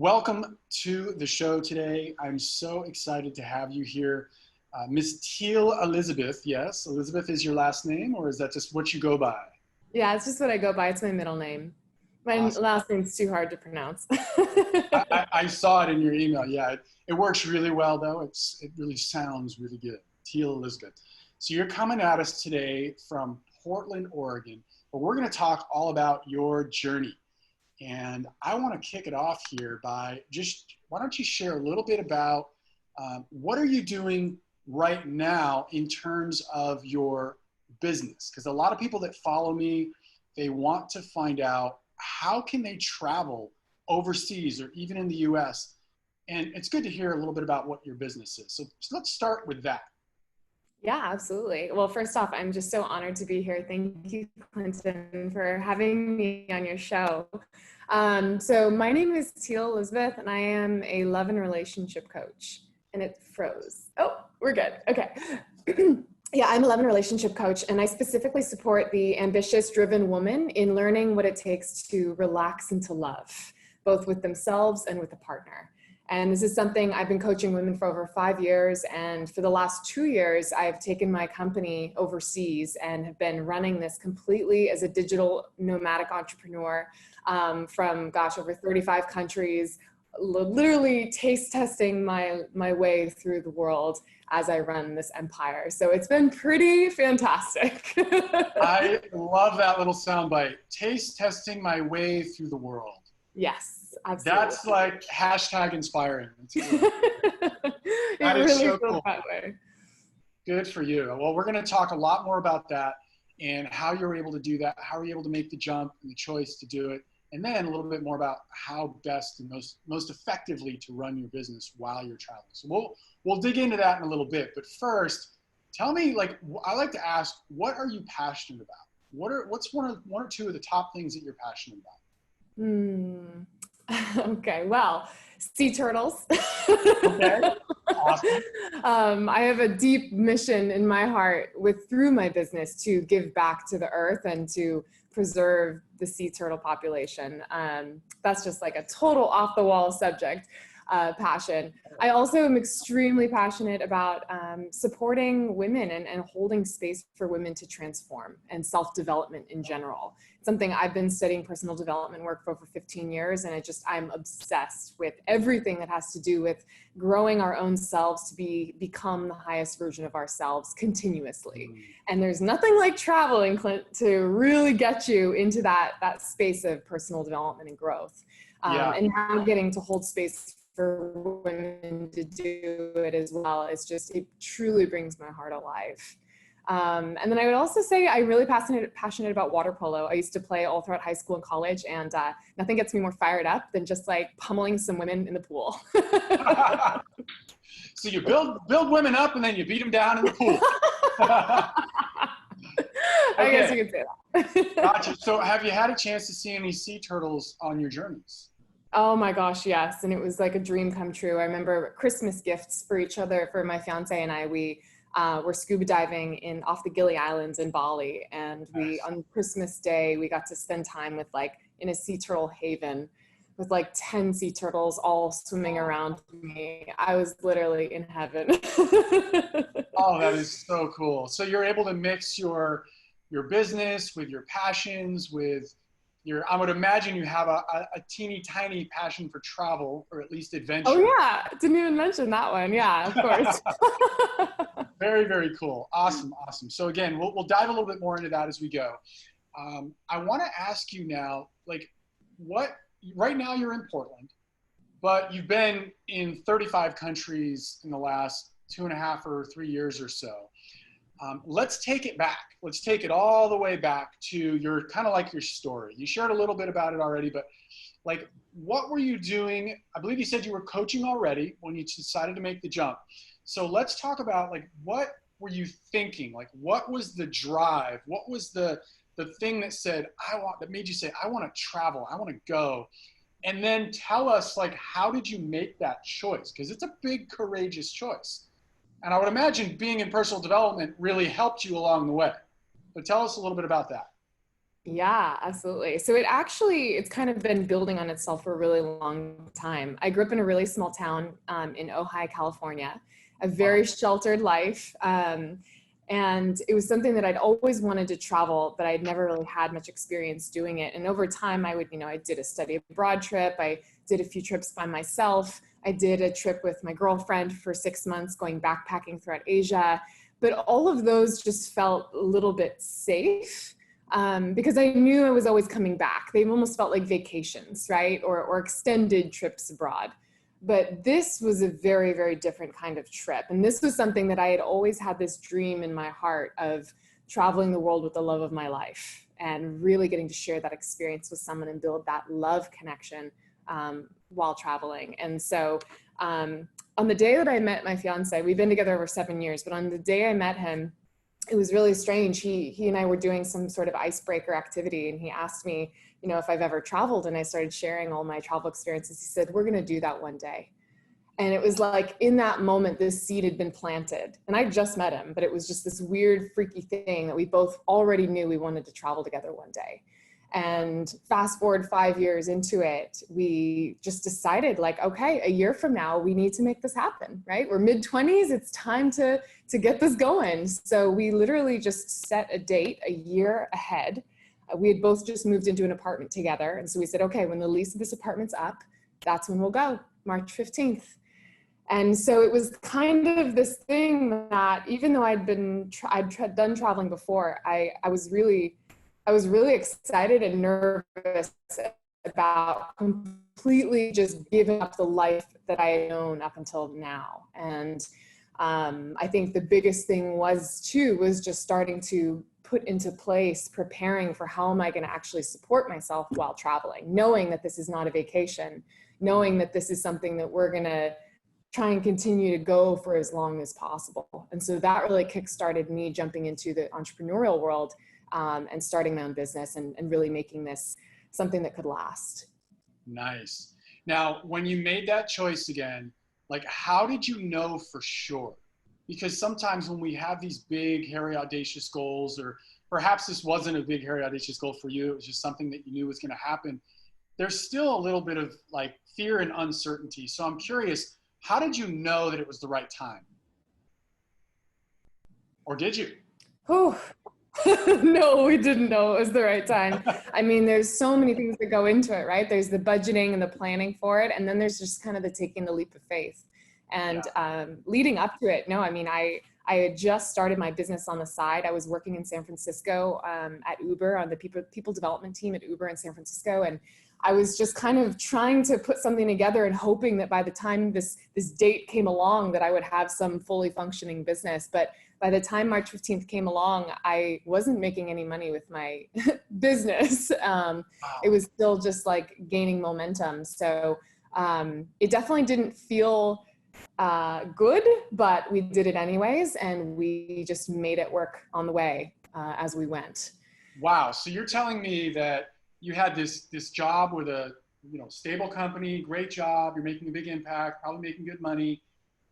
Welcome to the show today. I'm so excited to have you here. Miss Teal Elizabeth, yes, Elizabeth is your last name, or is that just what you go by? Yeah, it's just what I go by. It's my middle name. My Awesome. last name's too hard to pronounce. I saw it in your email. Yeah, it works really well, though. It really sounds really good. Teal Elizabeth. So you're coming at us today from Portland, Oregon, but we're going to talk all about your journey. And I want to kick it off here by why don't you share a little bit about what are you doing right now in terms of your business? Because a lot of people that follow me, they want to find out how can they travel overseas or even in the US. And it's good to hear a little bit about what your business is. So let's start with that. Yeah, absolutely. Well, first off, I'm just so honored to be here. Thank you, Clinton, for having me on your show. So my name is Teal Elizabeth, and I am a love and relationship coach. And it froze. Oh, we're good. Okay. Yeah, I'm a love and relationship coach, and I specifically support the ambitious, driven woman in learning what it takes to relax into love, both with themselves and with a partner. And this is something I've been coaching women for over 5 years. And for the last 2 years, I've taken my company overseas and have been running this completely as a digital nomadic entrepreneur from, over 35 countries, literally taste testing my way through the world as I run this empire. So it's been pretty fantastic. I love that little soundbite. Taste testing my way through the world. Yes. Absolutely. That's like hashtag inspiring. It That is really so feels cool. that way. Good for you. Well, we're going to talk a lot more about that and how you're able to do that, how you're able to make the jump and the choice to do it, and then a little bit more about how best and most effectively to run your business while you're traveling. So we'll dig into that in a little bit. But first, tell me, I like to ask, what are you passionate about? What's one or two of the top things that you're passionate about? Okay, well, sea turtles. Okay, awesome. I have a deep mission in my heart through my business to give back to the earth and to preserve the sea turtle population. That's just like a total off the wall subject. Passion. I also am extremely passionate about supporting women and holding space for women to transform and self-development in general. It's something I've been studying personal development work for over 15 years, and I'm obsessed with everything that has to do with growing our own selves to become the highest version of ourselves continuously. And there's nothing like traveling, Clint, to really get you into that space of personal development and growth. And now getting to hold space for women to do it as well. It truly brings my heart alive. And then I would also say I'm really passionate about water polo. I used to play all throughout high school and college, and nothing gets me more fired up than just like pummeling some women in the pool. So you build women up and then you beat them down in the pool. I guess you could say that. Gotcha. So have you had a chance to see any sea turtles on your journeys? Oh my gosh, yes. And it was like a dream come true. I remember Christmas gifts for each other, for my fiance and I. We were scuba diving off the Gili Islands in Bali. And on Christmas Day, we got to spend time in a sea turtle haven with 10 sea turtles all swimming around me. I was literally in heaven. Oh, that is so cool. So you're able to mix your business with your passions, I would imagine you have a teeny tiny passion for travel, or at least adventure. Oh yeah, didn't even mention that one. Yeah, of course. Very, very cool. Awesome. So again, we'll dive a little bit more into that as we go. I want to ask you now, right now you're in Portland, but you've been in 35 countries in the last 2.5 or 3 years or so. Let's take it back. Let's take it all the way back to your story. You shared a little bit about it already, but what were you doing? I believe you said you were coaching already when you decided to make the jump. So let's talk about what were you thinking? What was the drive? What was the thing that made you say, I want to travel, I want to go? And then tell us how did you make that choice? Because it's a big, courageous choice. And I would imagine being in personal development really helped you along the way. But tell us a little bit about that. Yeah, absolutely. So it's kind of been building on itself for a really long time. I grew up in a really small town in Ojai, California, a Wow. very sheltered life. And it was something that I'd always wanted to travel, but I'd never really had much experience doing it. And over time, I did a study abroad trip. I did a few trips by myself. I did a trip with my girlfriend for 6 months, going backpacking throughout Asia. But all of those just felt a little bit safe because I knew I was always coming back. They almost felt like vacations, right? Or extended trips abroad. But this was a very, very different kind of trip. And this was something that I had always had this dream in my heart of traveling the world with the love of my life and really getting to share that experience with someone and build that love connection while traveling. And so on the day that I met my fiance, we've been together over 7 years, but on the day I met him, it was really strange. He and I were doing some sort of icebreaker activity, and he asked me, if I've ever traveled, and I started sharing all my travel experiences. He said, "We're going to do that one day." And it was like in that moment, this seed had been planted. And I just met him, but it was just this weird, freaky thing that we both already knew we wanted to travel together one day. And fast forward 5 years into it, we just decided like, okay, a year from now, we need to make this happen, right? We're mid-20s, it's time to get this going. So we literally just set a date a year ahead. We had both just moved into an apartment together. And so we said, okay, when the lease of this apartment's up, that's when we'll go, March 15th. And so it was kind of this thing that even though I'd done traveling before, I was really excited and nervous about completely just giving up the life that I had known up until now. And I think the biggest thing was just starting to put into place, preparing for how am I going to actually support myself while traveling, knowing that this is not a vacation, knowing that this is something that we're going to try and continue to go for as long as possible. And so that really kickstarted me jumping into the entrepreneurial world and starting my own business and really making this something that could last. Nice. Now, when you made that choice again, like how did you know for sure? Because sometimes when we have these big, hairy, audacious goals, or perhaps this wasn't a big, hairy, audacious goal for you, it was just something that you knew was going to happen, there's still a little bit of like fear and uncertainty. So I'm curious, how did you know that it was the right time? Or did you? Oh, no, we didn't know it was the right time. I mean, there's so many things that go into it, right? There's the budgeting and the planning for it. And then there's just kind of the taking the leap of faith. And leading up to it, no, I mean, I had just started my business on the side. I was working in San Francisco at Uber on the people development team at Uber in San Francisco. And I was just kind of trying to put something together and hoping that by the time this date came along that I would have some fully functioning business. But by the time March 15th came along, I wasn't making any money with my business. It Wow. was still just like gaining momentum. So it definitely didn't feel good, but we did it anyways. And we just made it work on the way as we went. Wow. So you're telling me that you had this job with a stable company, great job, you're making a big impact, probably making good money,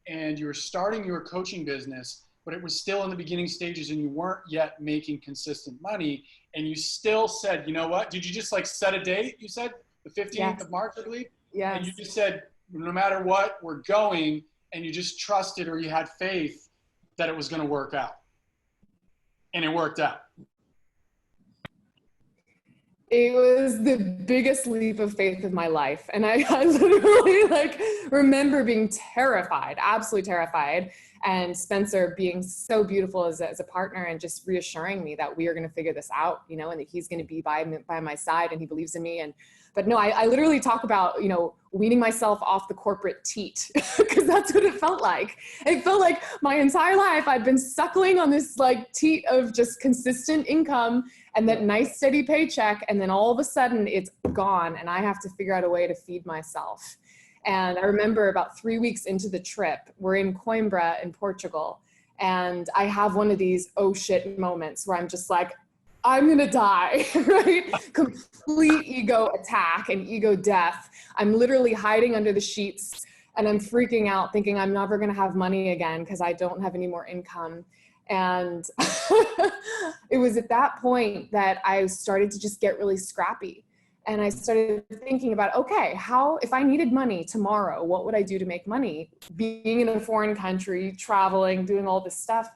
and you were starting your coaching business, but it was still in the beginning stages and you weren't yet making consistent money. And you still said, you know what? Did you just like set a date? You said the 15th Yes. of March, I believe? And you Yes. just said, no matter what, we're going, and you just trusted or you had faith that it was going to work out. And it worked out. It was the biggest leap of faith of my life. And I literally like remember being terrified, absolutely terrified. And Spencer being so beautiful as a partner and just reassuring me that we are going to figure this out, and that he's going to be by my side and he believes in me. But no, I literally talk about, weaning myself off the corporate teat because that's what it felt like. It felt like my entire life I'd been suckling on this like teat of just consistent income and that nice steady paycheck. And then all of a sudden it's gone and I have to figure out a way to feed myself. And I remember about 3 weeks into the trip, we're in Coimbra in Portugal. And I have one of these, oh shit moments where I'm just like, I'm going to die, right? Complete ego attack and ego death. I'm literally hiding under the sheets and I'm freaking out thinking I'm never going to have money again because I don't have any more income. And it was at that point that I started to just get really scrappy. And I started thinking about, okay, if I needed money tomorrow, what would I do to make money? Being in a foreign country, traveling, doing all this stuff.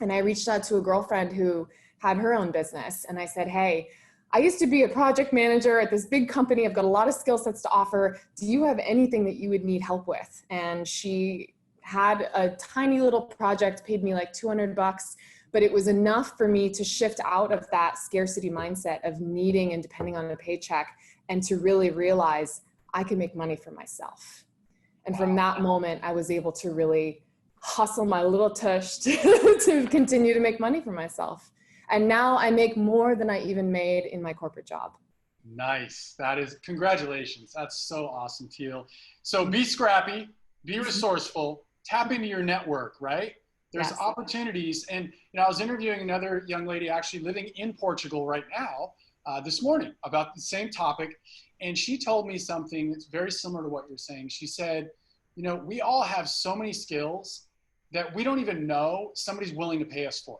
And I reached out to a girlfriend who had her own business. And I said, hey, I used to be a project manager at this big company. I've got a lot of skill sets to offer. Do you have anything that you would need help with? And she had a tiny little project, paid me like $200, but it was enough for me to shift out of that scarcity mindset of needing and depending on a paycheck, and to really realize I can make money for myself. And from that moment, I was able to really hustle my little tush to continue to make money for myself. And now I make more than I even made in my corporate job. Nice. Congratulations. That's so awesome, Teal. So be scrappy, be resourceful, tap into your network, right? There's opportunities. And I was interviewing another young lady actually living in Portugal right now, this morning, about the same topic. And she told me something that's very similar to what you're saying. She said, we all have so many skills that we don't even know somebody's willing to pay us for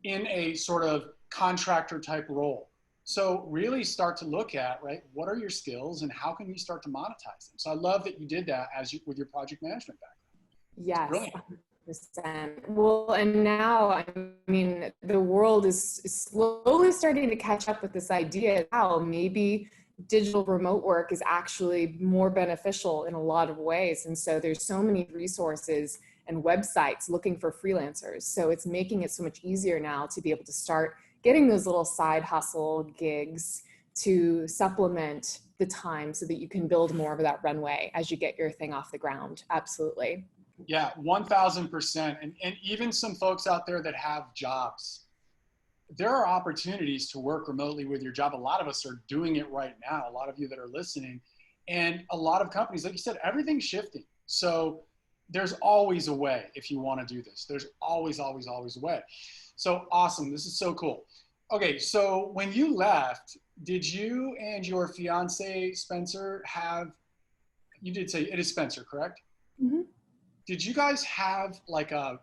in a sort of contractor type role. So really start to look at, right, what are your skills and how can you start to monetize them? So I love that you did that with your project management background. Yes. Brilliant. 100%. Well, and now, I mean, the world is slowly starting to catch up with this idea of how maybe digital remote work is actually more beneficial in a lot of ways. And so there's so many resources and websites looking for freelancers. So it's making it so much easier now to be able to start getting those little side hustle gigs to supplement the time so that you can build more of that runway as you get your thing off the ground. Absolutely. Yeah, 1000%. And even some folks out there that have jobs, there are opportunities to work remotely with your job. A lot of us are doing it right now. A lot of you that are listening, and a lot of companies, like you said, everything's shifting. So there's always a way if you want to do this. There's always, always, always a way. So awesome. This is so cool. Okay. So when you left, did you and your fiance, Spencer, you did say it is Spencer, correct? Mm-hmm. Did you guys have like an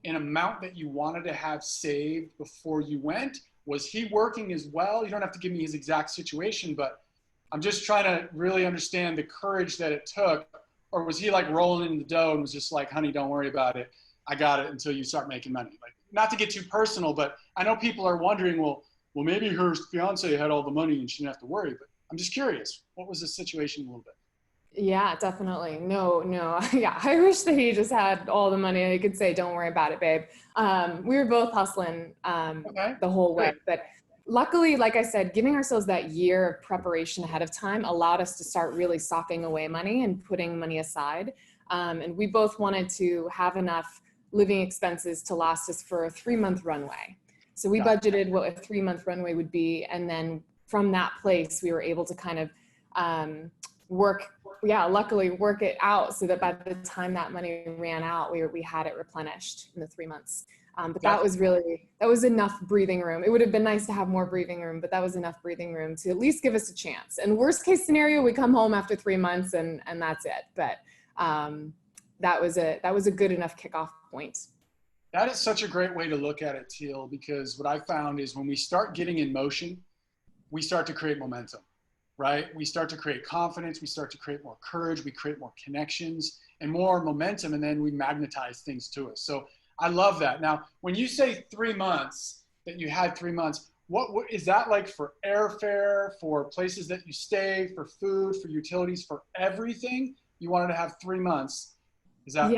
amount that you wanted to have saved before you went? Was he working as well? You don't have to give me his exact situation, but I'm just trying to really understand the courage that it took. Or was he like rolling in the dough and was just like, honey, don't worry about it. I got it until you start making money. Like, not to get too personal, but I know people are wondering, well, maybe her fiance had all the money and she didn't have to worry, but I'm just curious. What was the situation a little bit? Yeah, definitely. No. Yeah, I wish that he just had all the money and he could say, don't worry about it, babe. We were both hustling the whole way. But luckily, like I said, giving ourselves that year of preparation ahead of time allowed us to start really socking away money and putting money aside. And we both wanted to have enough living expenses to last us for a 3-month runway. So we budgeted what a 3-month runway would be. And then from that place, we were able to kind of luckily work it out so that by the time that money ran out, we had it replenished in the 3 months. But that was enough breathing room. It would have been nice to have more breathing room, but that was enough breathing room to at least give us a chance. And worst case scenario, we come home after 3 months and that's it. But that was a good enough kickoff point. That is such a great way to look at it, Teal, because what I found is when we start getting in motion, we start to create momentum. Right? We start to create confidence. We start to create more courage. We create more connections and more momentum, and then we magnetize things to us. So I love that. Now, when you say 3 months, that you had 3 months, what is that like for airfare, for places that you stay, for food, for utilities, for everything? You wanted to have 3 months. Is that?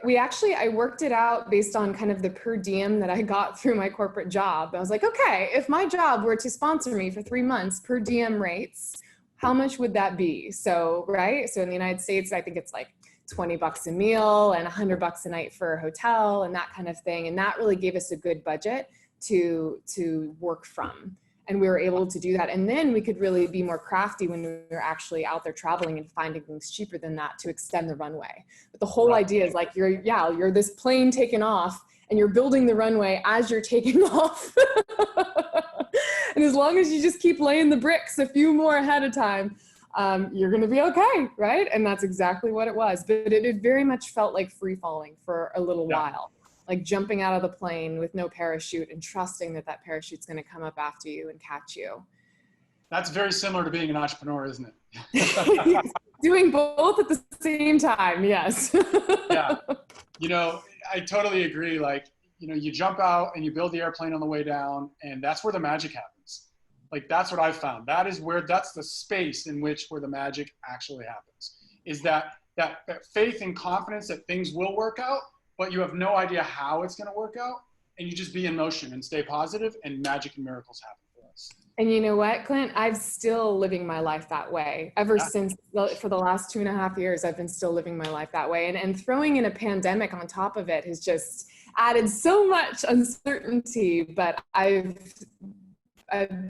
We actually, I worked it out based on kind of the per diem that I got through my corporate job. I was like, okay, if my job were to sponsor me for 3 months per diem rates, how much would that be? So, right. So in the United States, I think it's like $20 a meal and $100 a night for a hotel and that kind of thing. And that really gave us a good budget to work from. And we were able to do that. And then we could really be more crafty when we were actually out there traveling and finding things cheaper than that to extend the runway. But the whole idea is like, you're this plane taking off and you're building the runway as you're taking off. And as long as you just keep laying the bricks a few more ahead of time, you're going to be okay. Right. And that's exactly what it was. But it very much felt like free falling for a little while. like jumping out of the plane with no parachute and trusting that that parachute's going to come up after you and catch you. That's very similar to being an entrepreneur, isn't it? Doing both at the same time, yes. Yeah. You know, I totally agree. Like, you know, you jump out and you build the airplane on the way down, and that's where the magic happens. Like, that's what I've found. That's the space in which where the magic actually happens, is that faith and confidence that things will work out, but you have no idea how it's going to work out. And you just be in motion and stay positive, and magic and miracles happen for us. And you know what, Clint? I'm still living my life that way. Ever since, for the last 2.5 years, I've been still living my life that way. And throwing in a pandemic on top of it has just added so much uncertainty. But I've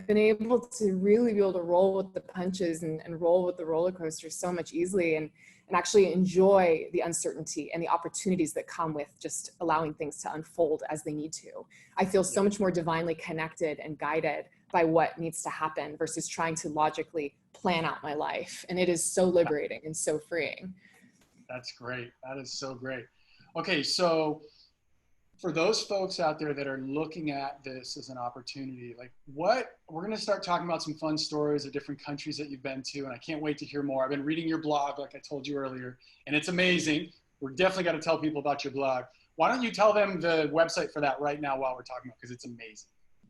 been able to really be able to roll with the punches and roll with the roller coaster so much easily, and actually enjoy the uncertainty and the opportunities that come with just allowing things to unfold as they need to. I feel so much more divinely connected and guided by what needs to happen versus trying to logically plan out my life. And it is so liberating and so freeing. That's great. That is so great. Okay, so for those folks out there that are looking at this as an opportunity, like we're going to start talking about some fun stories of different countries that you've been to, and I can't wait to hear more. I've been reading your blog, like I told you earlier, and it's amazing. We're definitely got to tell people about your blog. Why don't you tell them the website for that right now while we're talking about it, because it's amazing.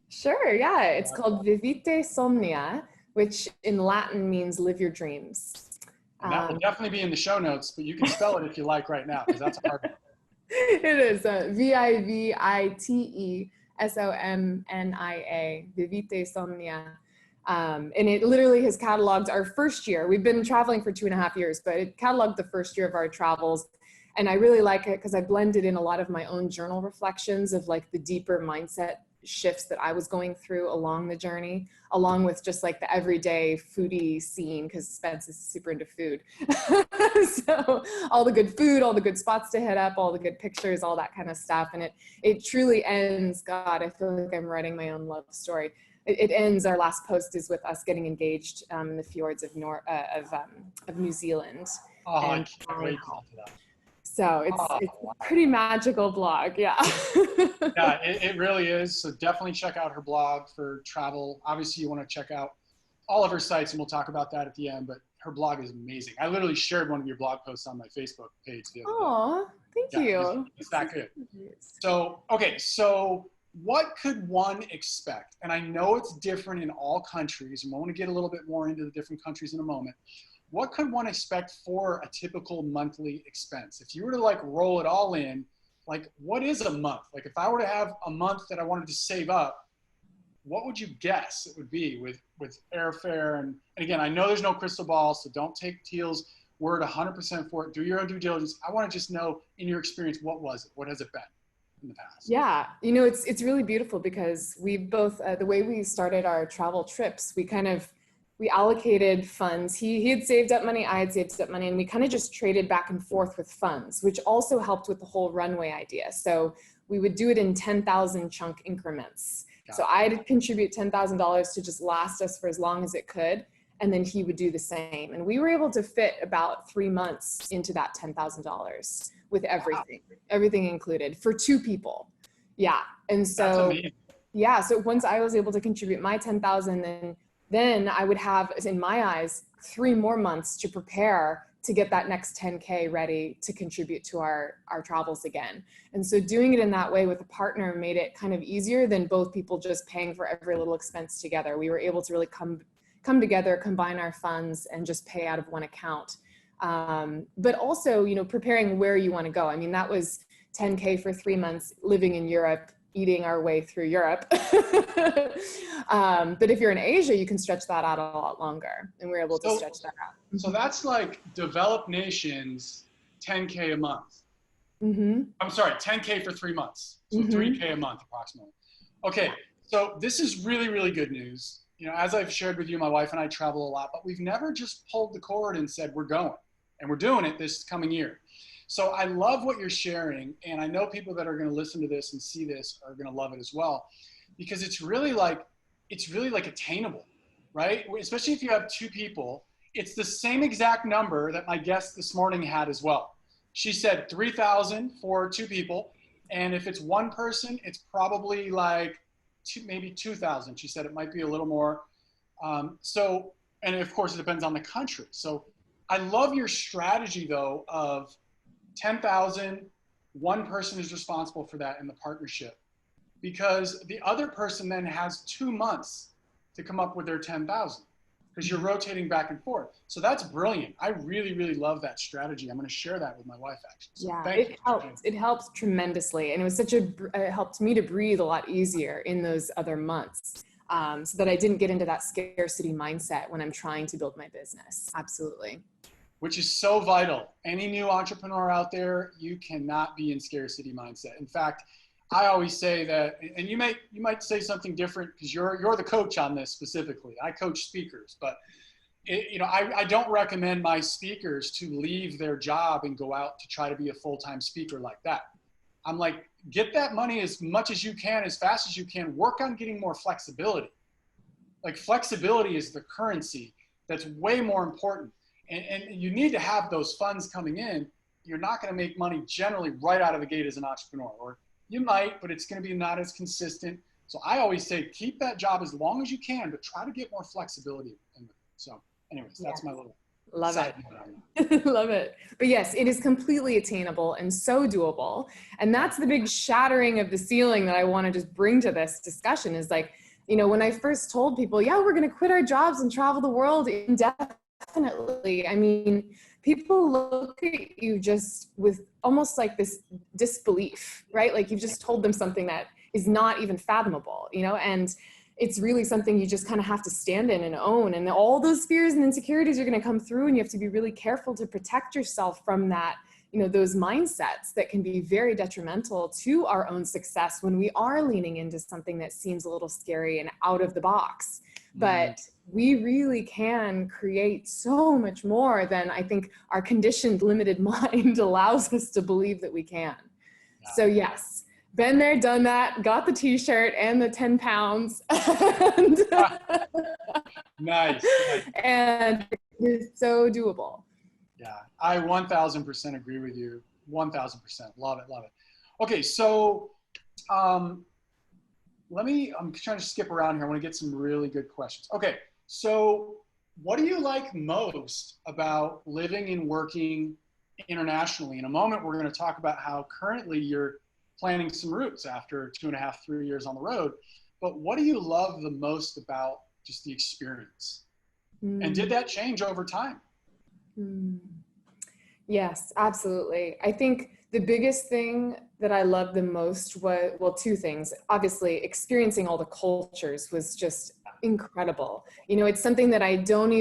Sure, yeah. It's called Vivite Somnia, which in Latin means live your dreams. And that will definitely be in the show notes, but you can spell it if you like right now, because that's a hard one. It is Vivite Somnia, Vivite Somnia. And it literally has cataloged our first year. We've been traveling for 2.5 years, but it cataloged the first year of our travels. And I really like it because I blended in a lot of my own journal reflections of like the deeper mindset shifts that I was going through along the journey, along with just like the everyday foodie scene, because Spence is super into food. So all the good food, all the good spots to hit up, all the good pictures, all that kind of stuff. And it truly ends, God, I feel like I'm writing my own love story. It ends, our last post is with us getting engaged in the fjords of New Zealand. Oh, I can't wait for that. So it's a pretty magical blog, yeah. Yeah, it really is. So definitely check out her blog for travel. Obviously, you want to check out all of her sites, and we'll talk about that at the end. But her blog is amazing. I literally shared one of your blog posts on my Facebook page the other day. Oh, thank you. It's that good. So, okay, so what could one expect? And I know it's different in all countries, and I want to get a little bit more into the different countries in a moment. What could one expect for a typical monthly expense? If you were to like roll it all in, like what is a month? Like if I were to have a month that I wanted to save up, what would you guess it would be with airfare? And again, I know there's no crystal ball, so don't take Teal's word 100% for it. Do your own due diligence. I want to just know, in your experience, what was it? What has it been in the past? Yeah, you know, it's really beautiful because we both, the way we started our travel trips, we allocated funds. He had saved up money, I had saved up money, and we kind of just traded back and forth with funds, which also helped with the whole runway idea. So we would do it in 10,000 chunk increments. So I'd contribute $10,000 to just last us for as long as it could, and then he would do the same. And we were able to fit about 3 months into that $10,000 with everything included for 2 people. Yeah, and so yeah, so once I was able to contribute my 10,000, then I would have, in my eyes, 3 more months to prepare to get that next 10K ready to contribute to our travels again. And so doing it in that way with a partner made it kind of easier than both people just paying for every little expense together. We were able to really come together, combine our funds, and just pay out of one account. But also, you know, preparing where you want to go. I mean, that was 10K for 3 months living in Europe, eating our way through Europe. But if you're in Asia, you can stretch that out a lot longer. And we're able to stretch that out. So that's like developed nations, 10K a month. Mm-hmm. I'm sorry, 10K for 3 months. So 3K a month approximately. Okay, so this is really, really good news. You know, as I've shared with you, my wife and I travel a lot, but we've never just pulled the cord and said, we're going. And we're doing it this coming year. So I love what you're sharing, and I know people that are going to listen to this and see this are going to love it as well, because it's really like attainable, right? Especially if you have 2 people. It's the same exact number that my guest this morning had as well. She said 3,000 for 2 people, And if it's one person, it's probably like maybe 2,000. She said it might be a little more. And of course it depends on the country. So I love your strategy though of 10,000, one person is responsible for that in the partnership, because the other person then has 2 months to come up with their 10,000, because you're rotating back and forth. So that's brilliant. I really, really love that strategy. I'm going to share that with my wife, actually. So Yeah, thank you. it helps tremendously. And it was it helped me to breathe a lot easier in those other months, so that I didn't get into that scarcity mindset when I'm trying to build my business. Absolutely. Which is so vital. Any new entrepreneur out there, you cannot be in scarcity mindset. In fact, I always say that, and you might say something different because you're the coach on this specifically. I coach speakers, but I don't recommend my speakers to leave their job and go out to try to be a full-time speaker like that. I'm like, get that money as much as you can, as fast as you can. Work on getting more flexibility. Like, flexibility is the currency that's way more important. And you need to have those funds coming in. You're not going to make money generally right out of the gate as an entrepreneur, or you might, but it's going to be not as consistent. So I always say, keep that job as long as you can, but try to get more flexibility in it. So anyways, that's my little Love side it. Love it. But yes, it is completely attainable and so doable. And that's the big shattering of the ceiling that I want to just bring to this discussion is like, when I first told people, yeah, we're going to quit our jobs and travel the world indefinitely. I mean, people look at you just with almost like this disbelief, right? Like you've just told them something that is not even fathomable, and it's really something you just kind of have to stand in and own. And all those fears and insecurities are going to come through, and you have to be really careful to protect yourself from that, those mindsets that can be very detrimental to our own success when we are leaning into something that seems a little scary and out of the box. But we really can create so much more than I think our conditioned, limited mind allows us to believe that we can. Yeah. So yes, been there, done that, got the t-shirt and the 10 pounds. And, nice. And it's so doable. Yeah, I 1000% agree with you. 1000%. Love it. Okay, so I'm trying to skip around here. I want to get some really good questions. Okay, so what do you like most about living and working internationally? In a moment, we're going to talk about how currently you're planning some roots after 2.5, 3 years on the road. But what do you love the most about just the experience? And did that change over time? Yes, absolutely. I think the biggest thing that I loved the most was, well, two things. Obviously, experiencing all the cultures was just incredible. It's something that I didn't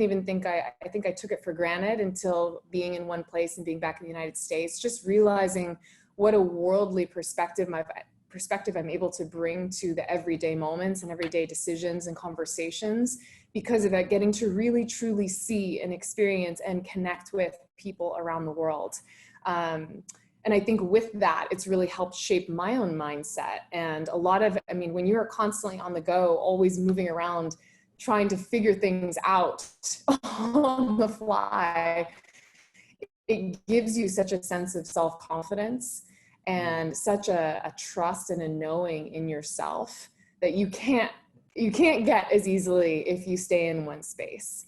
even think I think I took it for granted until being in one place and being back in the United States, just realizing what a worldly perspective I'm able to bring to the everyday moments and everyday decisions and conversations because of that, getting to really truly see and experience and connect with people around the world. And I think with that, it's really helped shape my own mindset. And when you're constantly on the go, always moving around, trying to figure things out on the fly, it gives you such a sense of self-confidence and such a trust and a knowing in yourself that you can't get as easily if you stay in one space.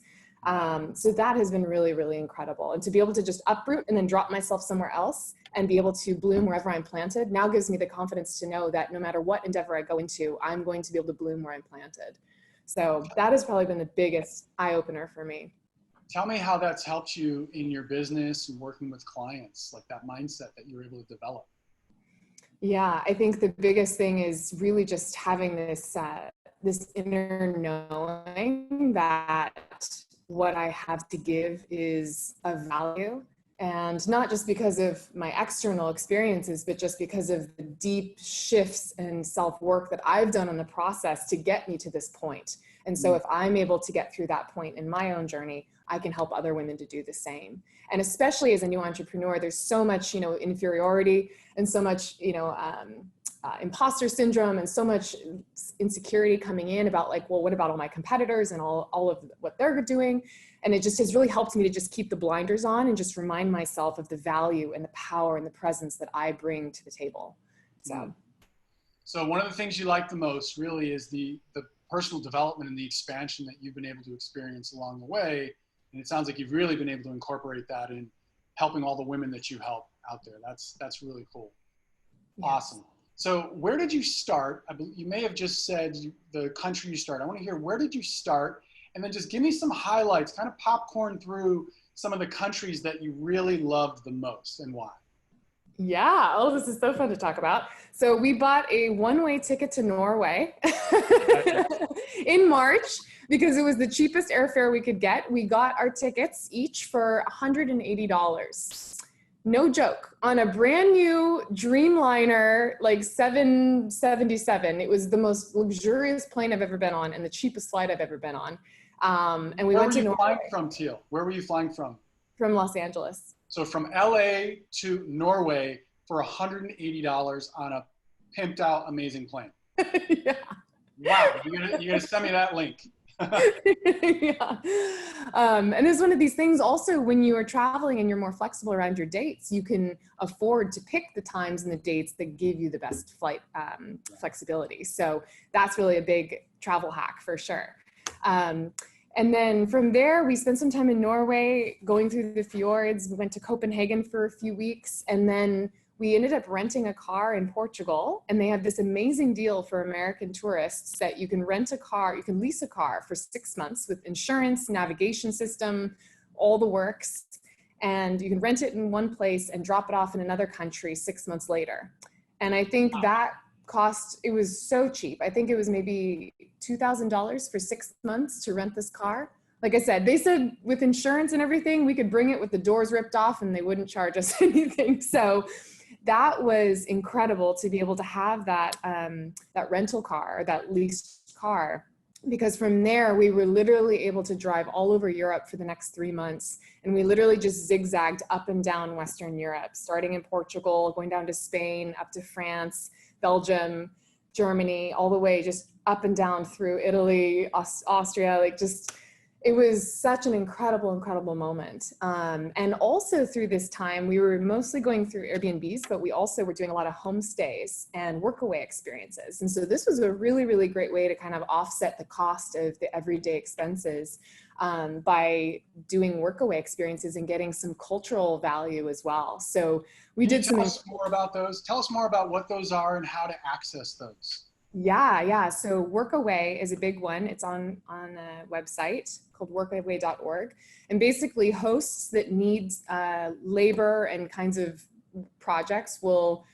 So that has been really, really incredible. And to be able to just uproot and then drop myself somewhere else and be able to bloom wherever I'm planted now gives me the confidence to know that no matter what endeavor I go into, I'm going to be able to bloom where I'm planted. So that has probably been the biggest eye-opener for me. Tell me how that's helped you in your business and working with clients, like that mindset that you're able to develop. Yeah, I think the biggest thing is really just having this inner knowing that what I have to give is of value, and not just because of my external experiences, but just because of the deep shifts and self-work that I've done in the process to get me to this point. And so if I'm able to get through that point in my own journey, I can help other women to do the same. And especially as a new entrepreneur, there's so much, inferiority and so much, imposter syndrome and so much insecurity coming in about like, well, what about all my competitors and all of what they're doing? And it just has really helped me to just keep the blinders on and just remind myself of the value and the power and the presence that I bring to the table. So one of the things you like the most really is the personal development and the expansion that you've been able to experience along the way. And it sounds like you've really been able to incorporate that in helping all the women that you help out there. That's really cool. Yes. Awesome. So where did you start? You may have just said the country you started. I want to hear, where did you start? And then just give me some highlights, kind of popcorn through some of the countries that you really loved the most and why. Yeah. Oh, this is so fun to talk about. So we bought a one-way ticket to Norway in March because it was the cheapest airfare we could get. We got our tickets each for $180. No joke, on a brand new Dreamliner, like 777. It was the most luxurious plane I've ever been on and the cheapest flight I've ever been on. And we went to Norway. Where were you flying from, Teal? Where were you flying from? From Los Angeles. So from LA to Norway for $180 on a pimped out, amazing plane. Yeah. Wow, you're gonna send me that link. Yeah. And it's one of these things also when you are traveling and you're more flexible around your dates, you can afford to pick the times and the dates that give you the best flight flexibility. So that's really a big travel hack for sure. And then from there, we spent some time in Norway, going through the fjords. We went to Copenhagen for a few weeks, and then we ended up renting a car in Portugal. And they have this amazing deal for American tourists that you can rent a car, you can lease a car for 6 months with insurance, navigation system, all the works. And you can rent it in one place and drop it off in another country 6 months later. And I think that cost, it was so cheap. I think it was maybe $2,000 for 6 months to rent this car. Like I said, they said with insurance and everything, we could bring it with the doors ripped off and they wouldn't charge us anything. So that was incredible to be able to have that, that rental car, that leased car, because from there we were literally able to drive all over Europe for the next 3 months. And we literally just zigzagged up and down Western Europe, starting in Portugal, going down to Spain, up to France, Belgium, Germany, all the way just up and down through Italy, Austria, like just, it was such an incredible, incredible moment. And also through this time, we were mostly going through Airbnbs, but we also were doing a lot of homestays and workaway experiences. And so this was a really, really great way to kind of offset the cost of the everyday expenses by doing workaway experiences and getting some cultural value as well. So we did some. Tell us more about those. Tell us more about what those are and how to access those. Yeah. So Workaway is a big one. It's on a website called workaway.org, and basically hosts that need labor and kinds of projects will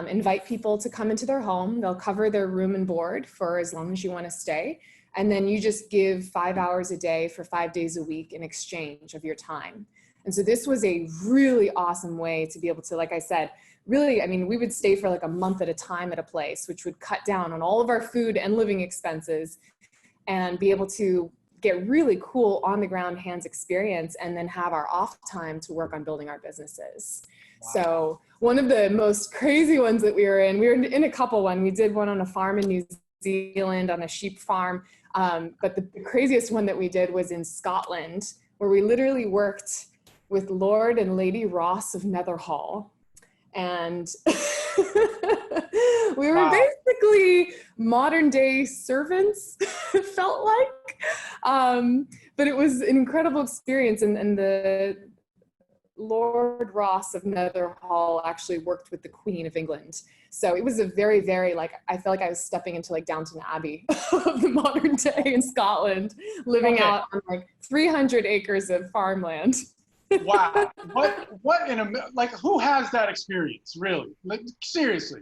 invite people to come into their home. They'll cover their room and board for as long as you want to stay. And then you just give 5 hours a day for 5 days a week in exchange of your time. And so this was a really awesome way to be able to, like I said, really, I mean, we would stay for like a month at a time at a place, which would cut down on all of our food and living expenses and be able to get really cool on the ground hands experience and then have our off time to work on building our businesses. Wow. So one of the most crazy ones that we were in a couple one. We did one on a farm in New Zealand on a sheep farm. But the craziest one that we did was in Scotland, where we literally worked with Lord and Lady Ross of Netherhall. And we were basically modern day servants, it felt like. But it was an incredible experience. And the Lord Ross of Netherhall actually worked with the Queen of England. So it was a very, very, like, I felt like I was stepping into like Downton Abbey of the modern day in Scotland, living out on like 300 acres of farmland. Wow. What in a, like, who has that experience, really? Like, seriously,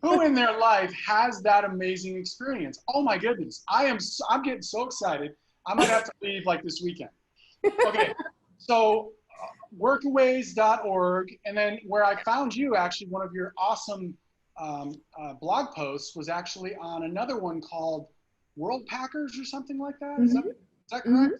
who in their life has that amazing experience? Oh my goodness. I'm getting so excited. I might have to leave like this weekend. Okay. So workaways.org. And then where I found you, actually, one of your awesome blog posts was actually on another one called World Packers or something like that. Is that correct? Mm-hmm.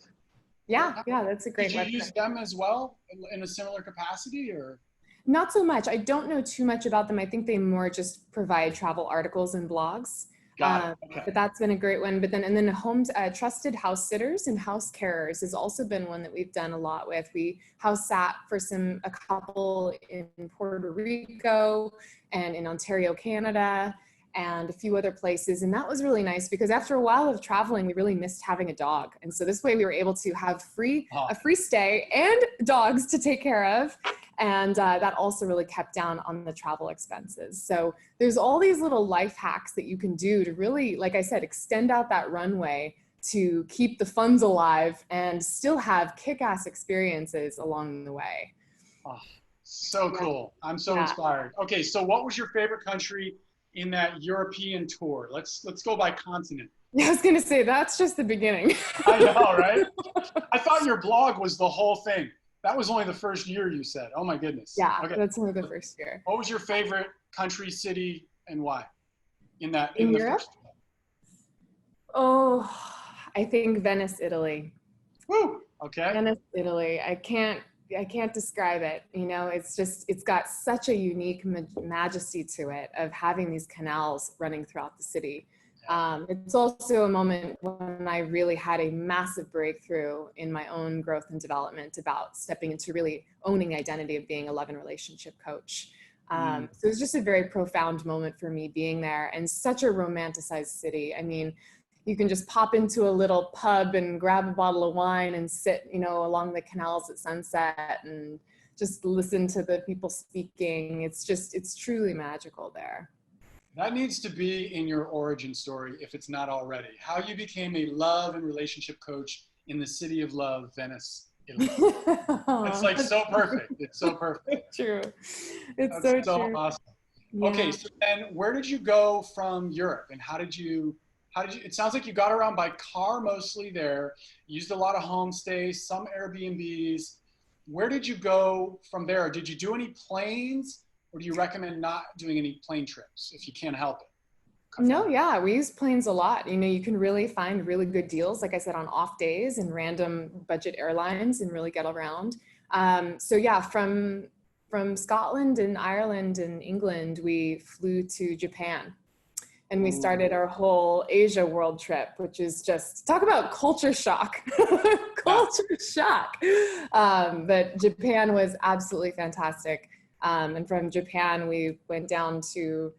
Yeah, that's a great website. Did you use them as well in a similar capacity, or? Not so much. I don't know too much about them. I think they more just provide travel articles and blogs. Got it. Okay. But that's been a great one. But then, and then homes, trusted house sitters and house carers has also been one that we've done a lot with. We house sat for a couple in Puerto Rico and in Ontario, Canada, and a few other places. And that was really nice because after a while of traveling, we really missed having a dog. And so this way we were able to have a free stay and dogs to take care of. And that also really kept down on the travel expenses. So there's all these little life hacks that you can do to really, like I said, extend out that runway to keep the funds alive and still have kick-ass experiences along the way. Oh, so cool. I'm so inspired. Okay, so what was your favorite country in that European tour? Let's go by continent. Yeah, I was gonna say, that's just the beginning. I know, right? I thought your blog was the whole thing. That was only the first year, you said. Oh my goodness. Yeah, okay. That's only the first year. What was your favorite country, city, and why? In Europe? Oh, I think Venice, Italy. Woo! Okay. Venice, Italy. I can't describe it. You know, it's got such a unique majesty to it of having these canals running throughout the city. It's also a moment when I really had a massive breakthrough in my own growth and development about stepping into really owning identity of being a love and relationship coach. So it was just a very profound moment for me being there, and such a romanticized city. I mean, you can just pop into a little pub and grab a bottle of wine and sit, you know, along the canals at sunset and just listen to the people speaking. It's truly magical there. That needs to be in your origin story, if it's not already. How you became a love and relationship coach in the city of love, Venice, Italy. It's like so perfect. It's so perfect. True. It's That's so so true. awesome. Yeah. Okay, so then where did you go from Europe, and how did you, it sounds like you got around by car mostly there, used a lot of homestays, some Airbnbs. Where did you go from there? Did you do any planes? Or do you recommend not doing any plane trips if you can't help it? No, yeah, we use planes a lot. You know, you can really find really good deals, like I said, on off days and random budget airlines and really get around. So yeah, from Scotland and Ireland and England, we flew to Japan. And we started our whole Asia world trip, which is just, talk about culture shock. Culture shock. But Japan was absolutely fantastic. And from Japan, we went down to,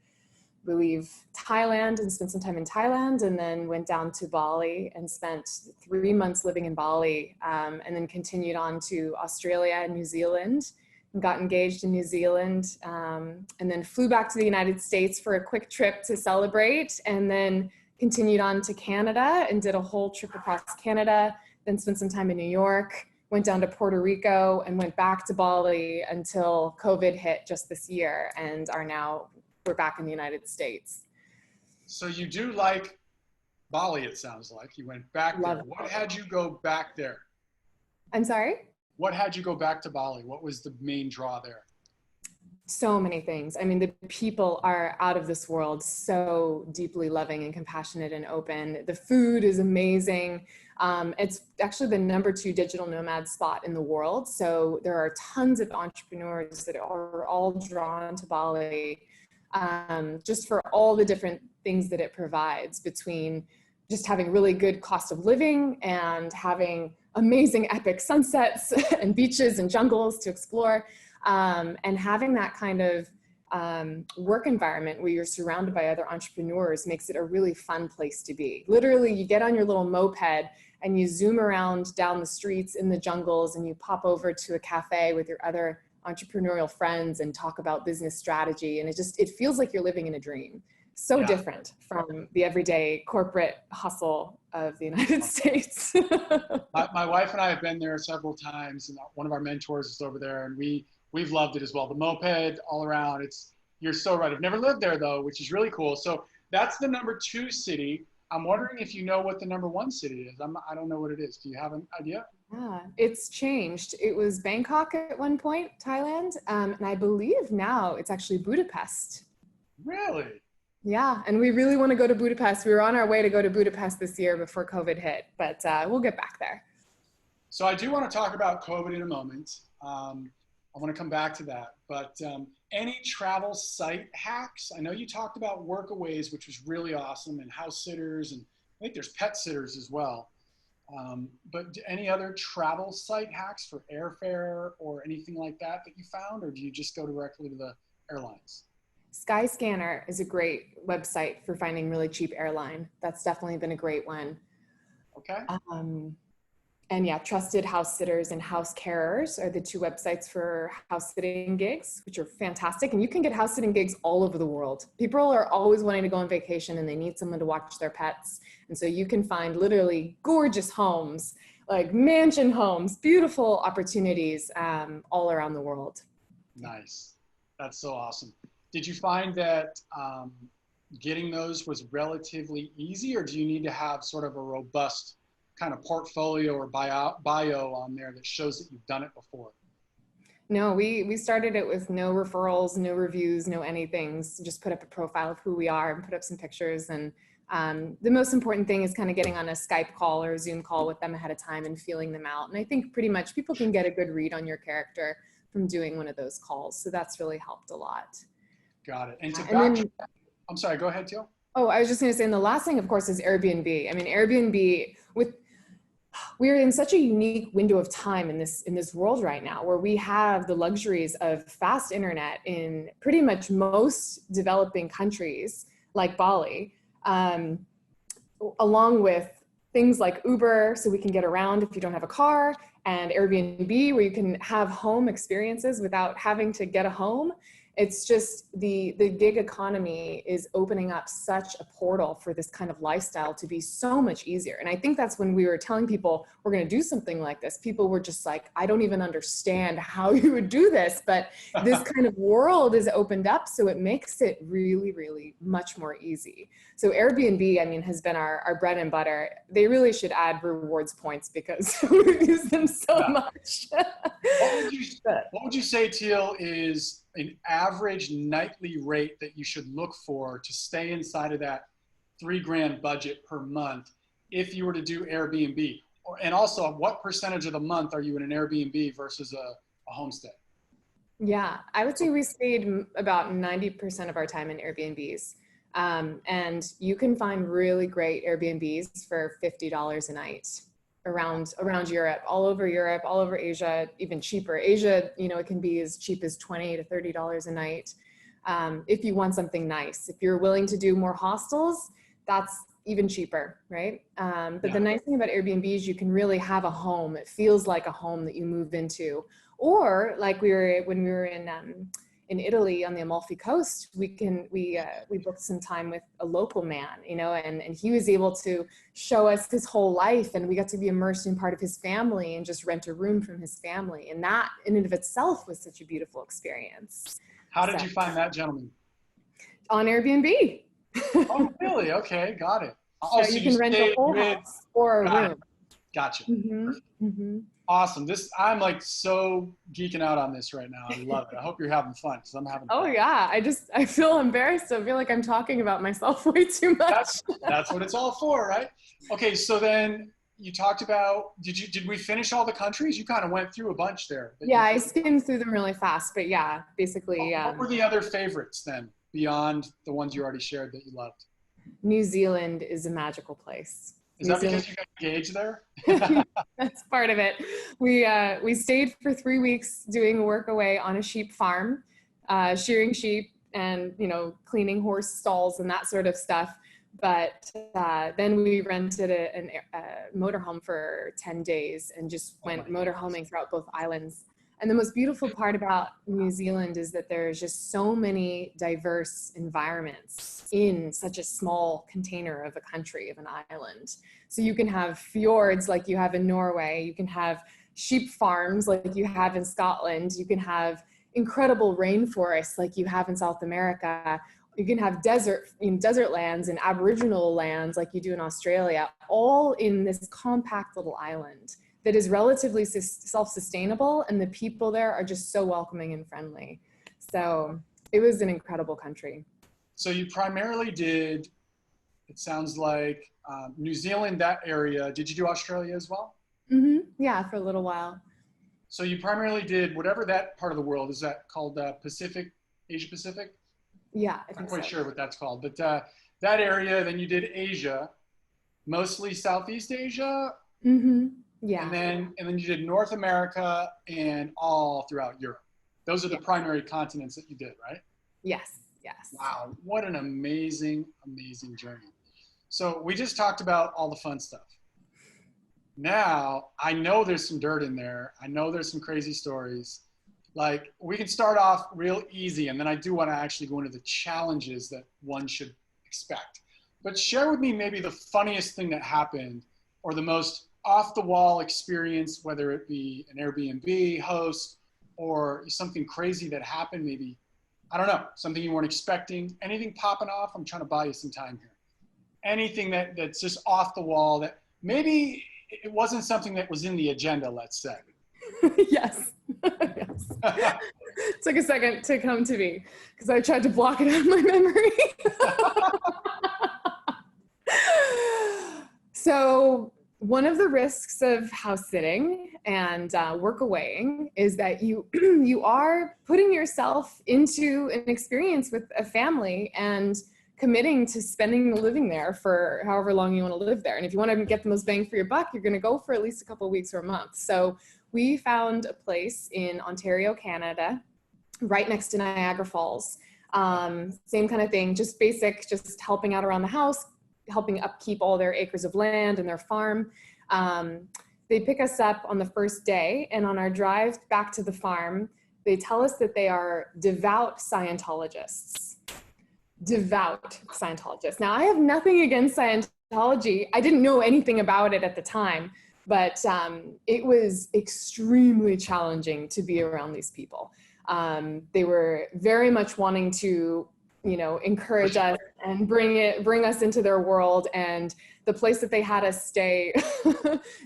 I believe, Thailand and spent some time in Thailand, and then went down to Bali and spent 3 months living in Bali, and then continued on to Australia and New Zealand, and got engaged in New Zealand, and then flew back to the United States for a quick trip to celebrate, and then continued on to Canada and did a whole trip across Canada, then spent some time in New York, went down to Puerto Rico, and went back to Bali until COVID hit just this year, and we're back in the United States. So you do like Bali, it sounds like. You went back there. What had you go back there? I'm sorry? What had you go back to Bali? What was the main draw there? So many things. I mean, the people are out of this world, so deeply loving and compassionate and open. The food is amazing. It's actually the #2 digital nomad spot in the world. So there are tons of entrepreneurs that are all drawn to Bali, just for all the different things that it provides, between just having really good cost of living and having amazing epic sunsets and beaches and jungles to explore. And having that kind of work environment where you're surrounded by other entrepreneurs makes it a really fun place to be. Literally, you get on your little moped and you zoom around down the streets in the jungles, and you pop over to a cafe with your other entrepreneurial friends and talk about business strategy. And it feels like you're living in a dream. So different from the everyday corporate hustle of the United States. My wife and I have been there several times, and one of our mentors is over there, and we've loved it as well. The moped all around, you're so right. I've never lived there though, which is really cool. So that's the #2 city. I'm wondering if you know what the #1 city is. I don't know what it is. Do you have an idea? Yeah, it's changed. It was Bangkok at one point, Thailand. And I believe now it's actually Budapest. Really? Yeah, and we really want to go to Budapest. We were on our way to go to Budapest this year before COVID hit, but we'll get back there. So I do want to talk about COVID in a moment. I want to come back to that. But any travel site hacks? I know you talked about Workaways, which was really awesome, and house sitters, and I think there's pet sitters as well. But any other travel site hacks for airfare or anything like that that you found, or do you just go directly to the airlines? Skyscanner is a great website for finding really cheap airline. That's definitely been a great one. Okay. And yeah, Trusted House Sitters and House Carers are the two websites for house sitting gigs, which are fantastic. And you can get house sitting gigs all over the world. People are always wanting to go on vacation and they need someone to watch their pets. And so you can find literally gorgeous homes, like mansion homes, beautiful opportunities all around the world. Nice. That's so awesome. Did you find that getting those was relatively easy, or do you need to have sort of a robust kind of portfolio or bio on there that shows that you've done it before? No, we started it with no referrals, no reviews, no anything. Just put up a profile of who we are and put up some pictures. And the most important thing is kind of getting on a Skype call or a Zoom call with them ahead of time and feeling them out. And I think pretty much people can get a good read on your character from doing one of those calls. So that's really helped a lot. Got it. And to And then, I'm sorry, go ahead, Teal. oh, I was just going to say, and the last thing, of course, is Airbnb. I mean, Airbnb, we're in such a unique window of time in this world right now, where we have the luxuries of fast internet in pretty much most developing countries like Bali, along with things like Uber, so we can get around if you don't have a car, and Airbnb, where you can have home experiences without having to get a home. It's just the gig economy is opening up such a portal for this kind of lifestyle to be so much easier. And I think that's when we were telling people we're going to do something like this. People were just like, I don't even understand how you would do this. But this kind of world is opened up, so it makes it really, really much more easy. So Airbnb, I mean, has been our bread and butter. They really should add rewards points because we use them so much. What would you say, Teal, is an average nightly rate that you should look for to stay inside of that $3,000 budget per month if you were to do Airbnb? And also, what percentage of the month are you in an Airbnb versus a homestay? Yeah, I would say we stayed about 90% of our time in Airbnbs. And you can find really great Airbnbs for $50 a night around Europe, all over Asia, even cheaper. Asia, you know, it can be as cheap as $20 to $30 a night. If you want something nice, if you're willing to do more hostels, that's even cheaper, right? But the nice thing about Airbnb is you can really have a home. It feels like a home that you move into. Or like when we were in Italy on the Amalfi Coast, we booked some time with a local man, you know, and he was able to show us his whole life, and we got to be immersed in part of his family and just rent a room from his family. And that in and of itself was such a beautiful experience. How did you find that gentleman? On Airbnb. Oh, really? Okay, got it. Oh, so you can rent a whole house or a room. Gotcha. Mm-hmm. Mm-hmm. Awesome. I'm like so geeking out on this right now. I love it. I hope you're having fun, because I'm having fun. Oh yeah. I feel embarrassed. I feel like I'm talking about myself way too much. That's what it's all for, right? Okay. So then you talked about, did we finish all the countries? You kind of went through a bunch there. Yeah, I skimmed through them really fast, but yeah, basically. What were the other favorites then, beyond the ones you already shared that you loved? New Zealand is a magical place. Is that because you got engaged there? That's part of it. We stayed for 3 weeks doing work away on a sheep farm, shearing sheep and, you know, cleaning horse stalls and that sort of stuff. But then we rented a motorhome for 10 days and just went motorhoming throughout both islands. And the most beautiful part about New Zealand is that there's just so many diverse environments in such a small container of a country, of an island. So you can have fjords like you have in Norway, you can have sheep farms like you have in Scotland, you can have incredible rainforests like you have in South America, you can have desert lands and Aboriginal lands like you do in Australia, all in this compact little island that is relatively self-sustainable, and the people there are just so welcoming and friendly. So it was an incredible country. So you primarily did, it sounds like, New Zealand, that area. Did you do Australia as well? Mm-hmm. Yeah, for a little while. So you primarily did whatever that part of the world is, that called Pacific, Asia Pacific? Yeah, I Not think quite so. sure what that's called, but that area. Then you did Asia, mostly Southeast Asia, Mm-hmm. and Yeah. then you did North America and all throughout Europe. Those are the Yeah. primary continents that you did, right? Yes. Yes. Wow, what an amazing, amazing journey. So we just talked about all the fun stuff. Now, I know there's some dirt in there. I know there's some crazy stories. Like, we can start off real easy, and then I do want to actually go into the challenges that one should expect. But share with me maybe the funniest thing that happened, or the most off the wall experience, whether it be an Airbnb host or something crazy that happened, maybe, I don't know, something you weren't expecting, anything popping off. I'm trying to buy you some time here. Anything that's just off the wall that maybe it wasn't something that was in the agenda, let's say. Yes. Yes. It took a second to come to me because I tried to block it out of my memory. So one of the risks of house sitting and workawaying is that you you are putting yourself into an experience with a family and committing to spending living there for however long you want to live there. And if you want to get the most bang for your buck, you're going to go for at least a couple of weeks or a month. So we found a place in Ontario, Canada, right next to Niagara Falls. Same kind of thing, just basic, just helping out around the house, helping upkeep all their acres of land and their farm. They pick us up on the first day, and on our drive back to the farm, they tell us that they are devout Scientologists. Devout Scientologists. Now, I have nothing against Scientology. I didn't know anything about it at the time, but it was extremely challenging to be around these people. They were very much wanting to, encourage us and bring us into their world. And the place that they had us stay,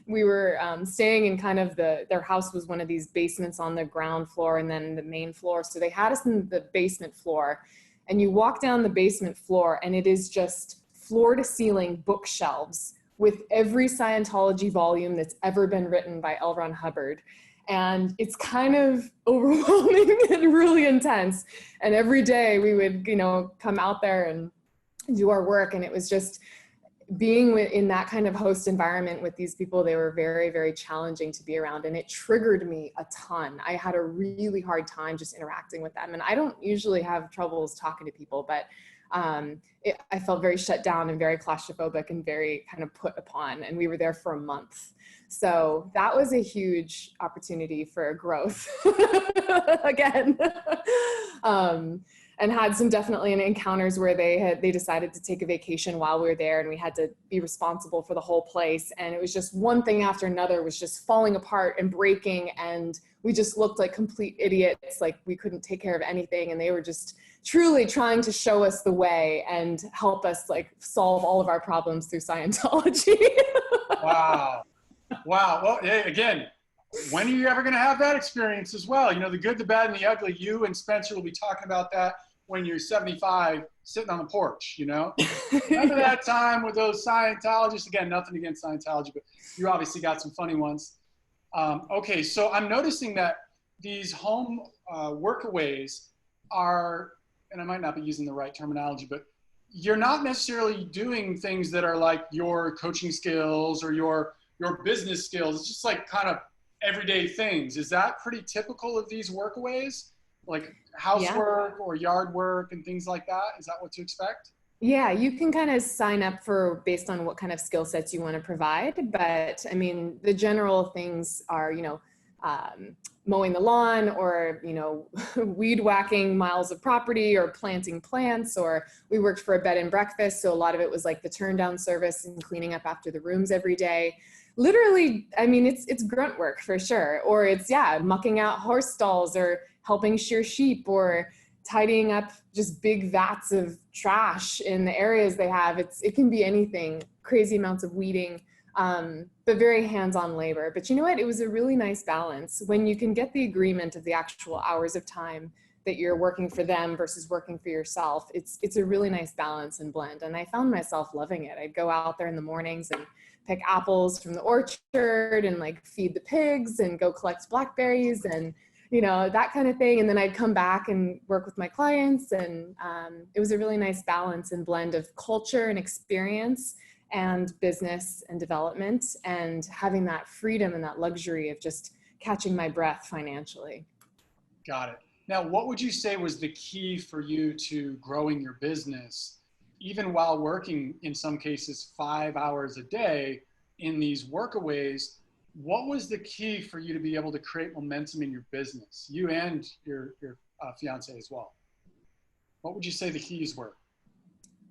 we were staying in kind of their house was one of these basements on the ground floor and then the main floor. So they had us in the basement floor, and you walk down the basement floor and it is just floor to ceiling bookshelves with every Scientology volume that's ever been written by L. Ron Hubbard. And it's kind of overwhelming and really intense. And every day we would, come out there and do our work. And it was just being in that kind of host environment with these people. They were very, very challenging to be around. And it triggered me a ton. I had a really hard time just interacting with them. And I don't usually have troubles talking to people, but I felt very shut down and very claustrophobic and very kind of put upon. And we were there for a month. So that was a huge opportunity for growth again. And had some definitely encounters where they decided to take a vacation while we were there, and we had to be responsible for the whole place. And it was just one thing after another was just falling apart and breaking. And we just looked like complete idiots. Like we couldn't take care of anything. And they were just truly trying to show us the way and help us like solve all of our problems through Scientology. Wow. Wow. Well, hey, again, when are you ever going to have that experience as well? The good, the bad, and the ugly. You and Spencer will be talking about that when you're 75, sitting on the porch, Remember that time with those Scientologists? Again, nothing against Scientology, but you obviously got some funny ones. Okay, so I'm noticing that these home workaways are, and I might not be using the right terminology, but you're not necessarily doing things that are like your coaching skills or your business skills. It's just like kind of everyday things. Is that pretty typical of these workaways? Like housework or yard work and things like that? Is that what to expect? Yeah, you can kind of sign up for based on what kind of skill sets you want to provide. But I mean, the general things are, mowing the lawn or, weed whacking miles of property or planting plants, or we worked for a bed and breakfast. So a lot of it was like the turn down service and cleaning up after the rooms every day. Literally, I mean, it's grunt work for sure. Or it's, mucking out horse stalls or helping shear sheep or tidying up just big vats of trash in the areas they have. It can be anything, crazy amounts of weeding, but very hands-on labor. But you know what? It was a really nice balance when you can get the agreement of the actual hours of time that you're working for them versus working for yourself. It's a really nice balance and blend. And I found myself loving it. I'd go out there in the mornings and pick apples from the orchard and like feed the pigs and go collect blackberries and, that kind of thing. And then I'd come back and work with my clients. And it was a really nice balance and blend of culture and experience and business and development, and having that freedom and that luxury of just catching my breath financially. Got it. Now, what would you say was the key for you to growing your business, even while working in some cases 5 hours a day in these workaways? What was the key for you to be able to create momentum in your business, you and your fiance as well? What would you say the keys were?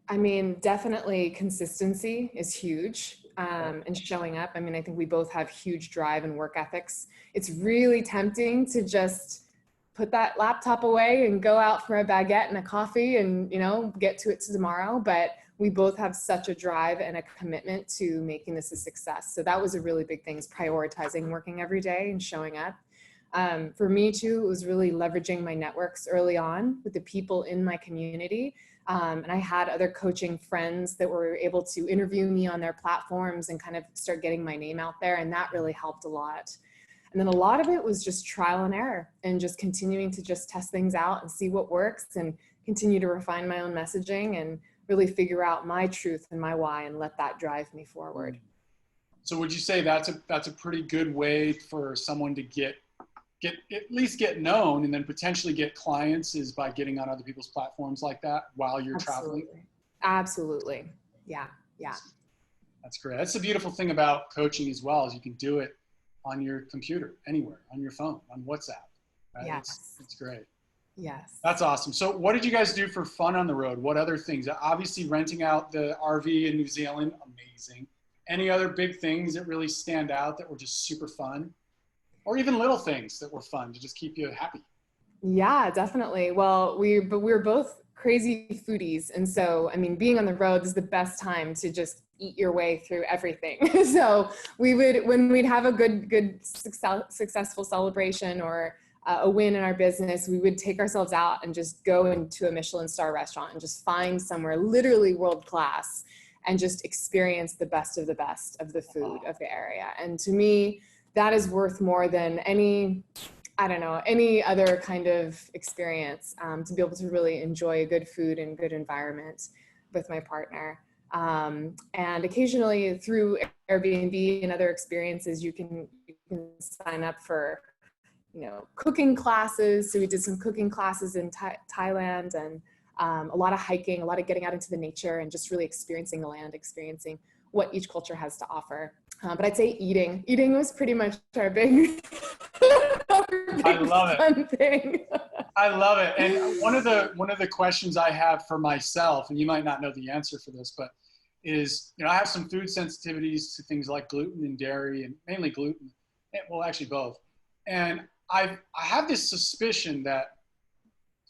I mean, definitely consistency is huge, and showing up. I mean, I think we both have huge drive and work ethics. It's really tempting to just put that laptop away and go out for a baguette and a coffee and, get to it tomorrow. But we both have such a drive and a commitment to making this a success. So that was a really big thing, is prioritizing working every day and showing up. For me too, it was really leveraging my networks early on with the people in my community. And I had other coaching friends that were able to interview me on their platforms and kind of start getting my name out there. And that really helped a lot. And then a lot of it was just trial and error and just continuing to just test things out and see what works and continue to refine my own messaging and really figure out my truth and my why and let that drive me forward. So would you say that's a pretty good way for someone to get at least get known and then potentially get clients, is by getting on other people's platforms like that while you're traveling? Absolutely. Yeah. That's great. That's the beautiful thing about coaching as well, is you can do it on your computer, anywhere, on your phone, on WhatsApp. Right? Yes. It's great. Yes. That's awesome. So what did you guys do for fun on the road? What other things? Obviously renting out the RV in New Zealand, amazing. Any other big things that really stand out that were just super fun? Or even little things that were fun to just keep you happy? Yeah, definitely. Well, we're both crazy foodies. And so, I mean, being on the road is the best time to just eat your way through everything. So when we'd have a good successful celebration or a win in our business, we would take ourselves out and just go into a Michelin star restaurant and just find somewhere literally world class and just experience the best of the food of the area. And to me, that is worth more than any other kind of experience, to be able to really enjoy good food and good environment with my partner. And occasionally through Airbnb and other experiences, you can sign up for, cooking classes. So we did some cooking classes in Thailand, and a lot of hiking, a lot of getting out into the nature and just really experiencing the land, experiencing what each culture has to offer. But I'd say eating was pretty much our big, I love fun thing. I love it. And one of the questions I have for myself, and you might not know the answer for this, but is, I have some food sensitivities to things like gluten and dairy, and mainly gluten. Well, actually both. And I have this suspicion that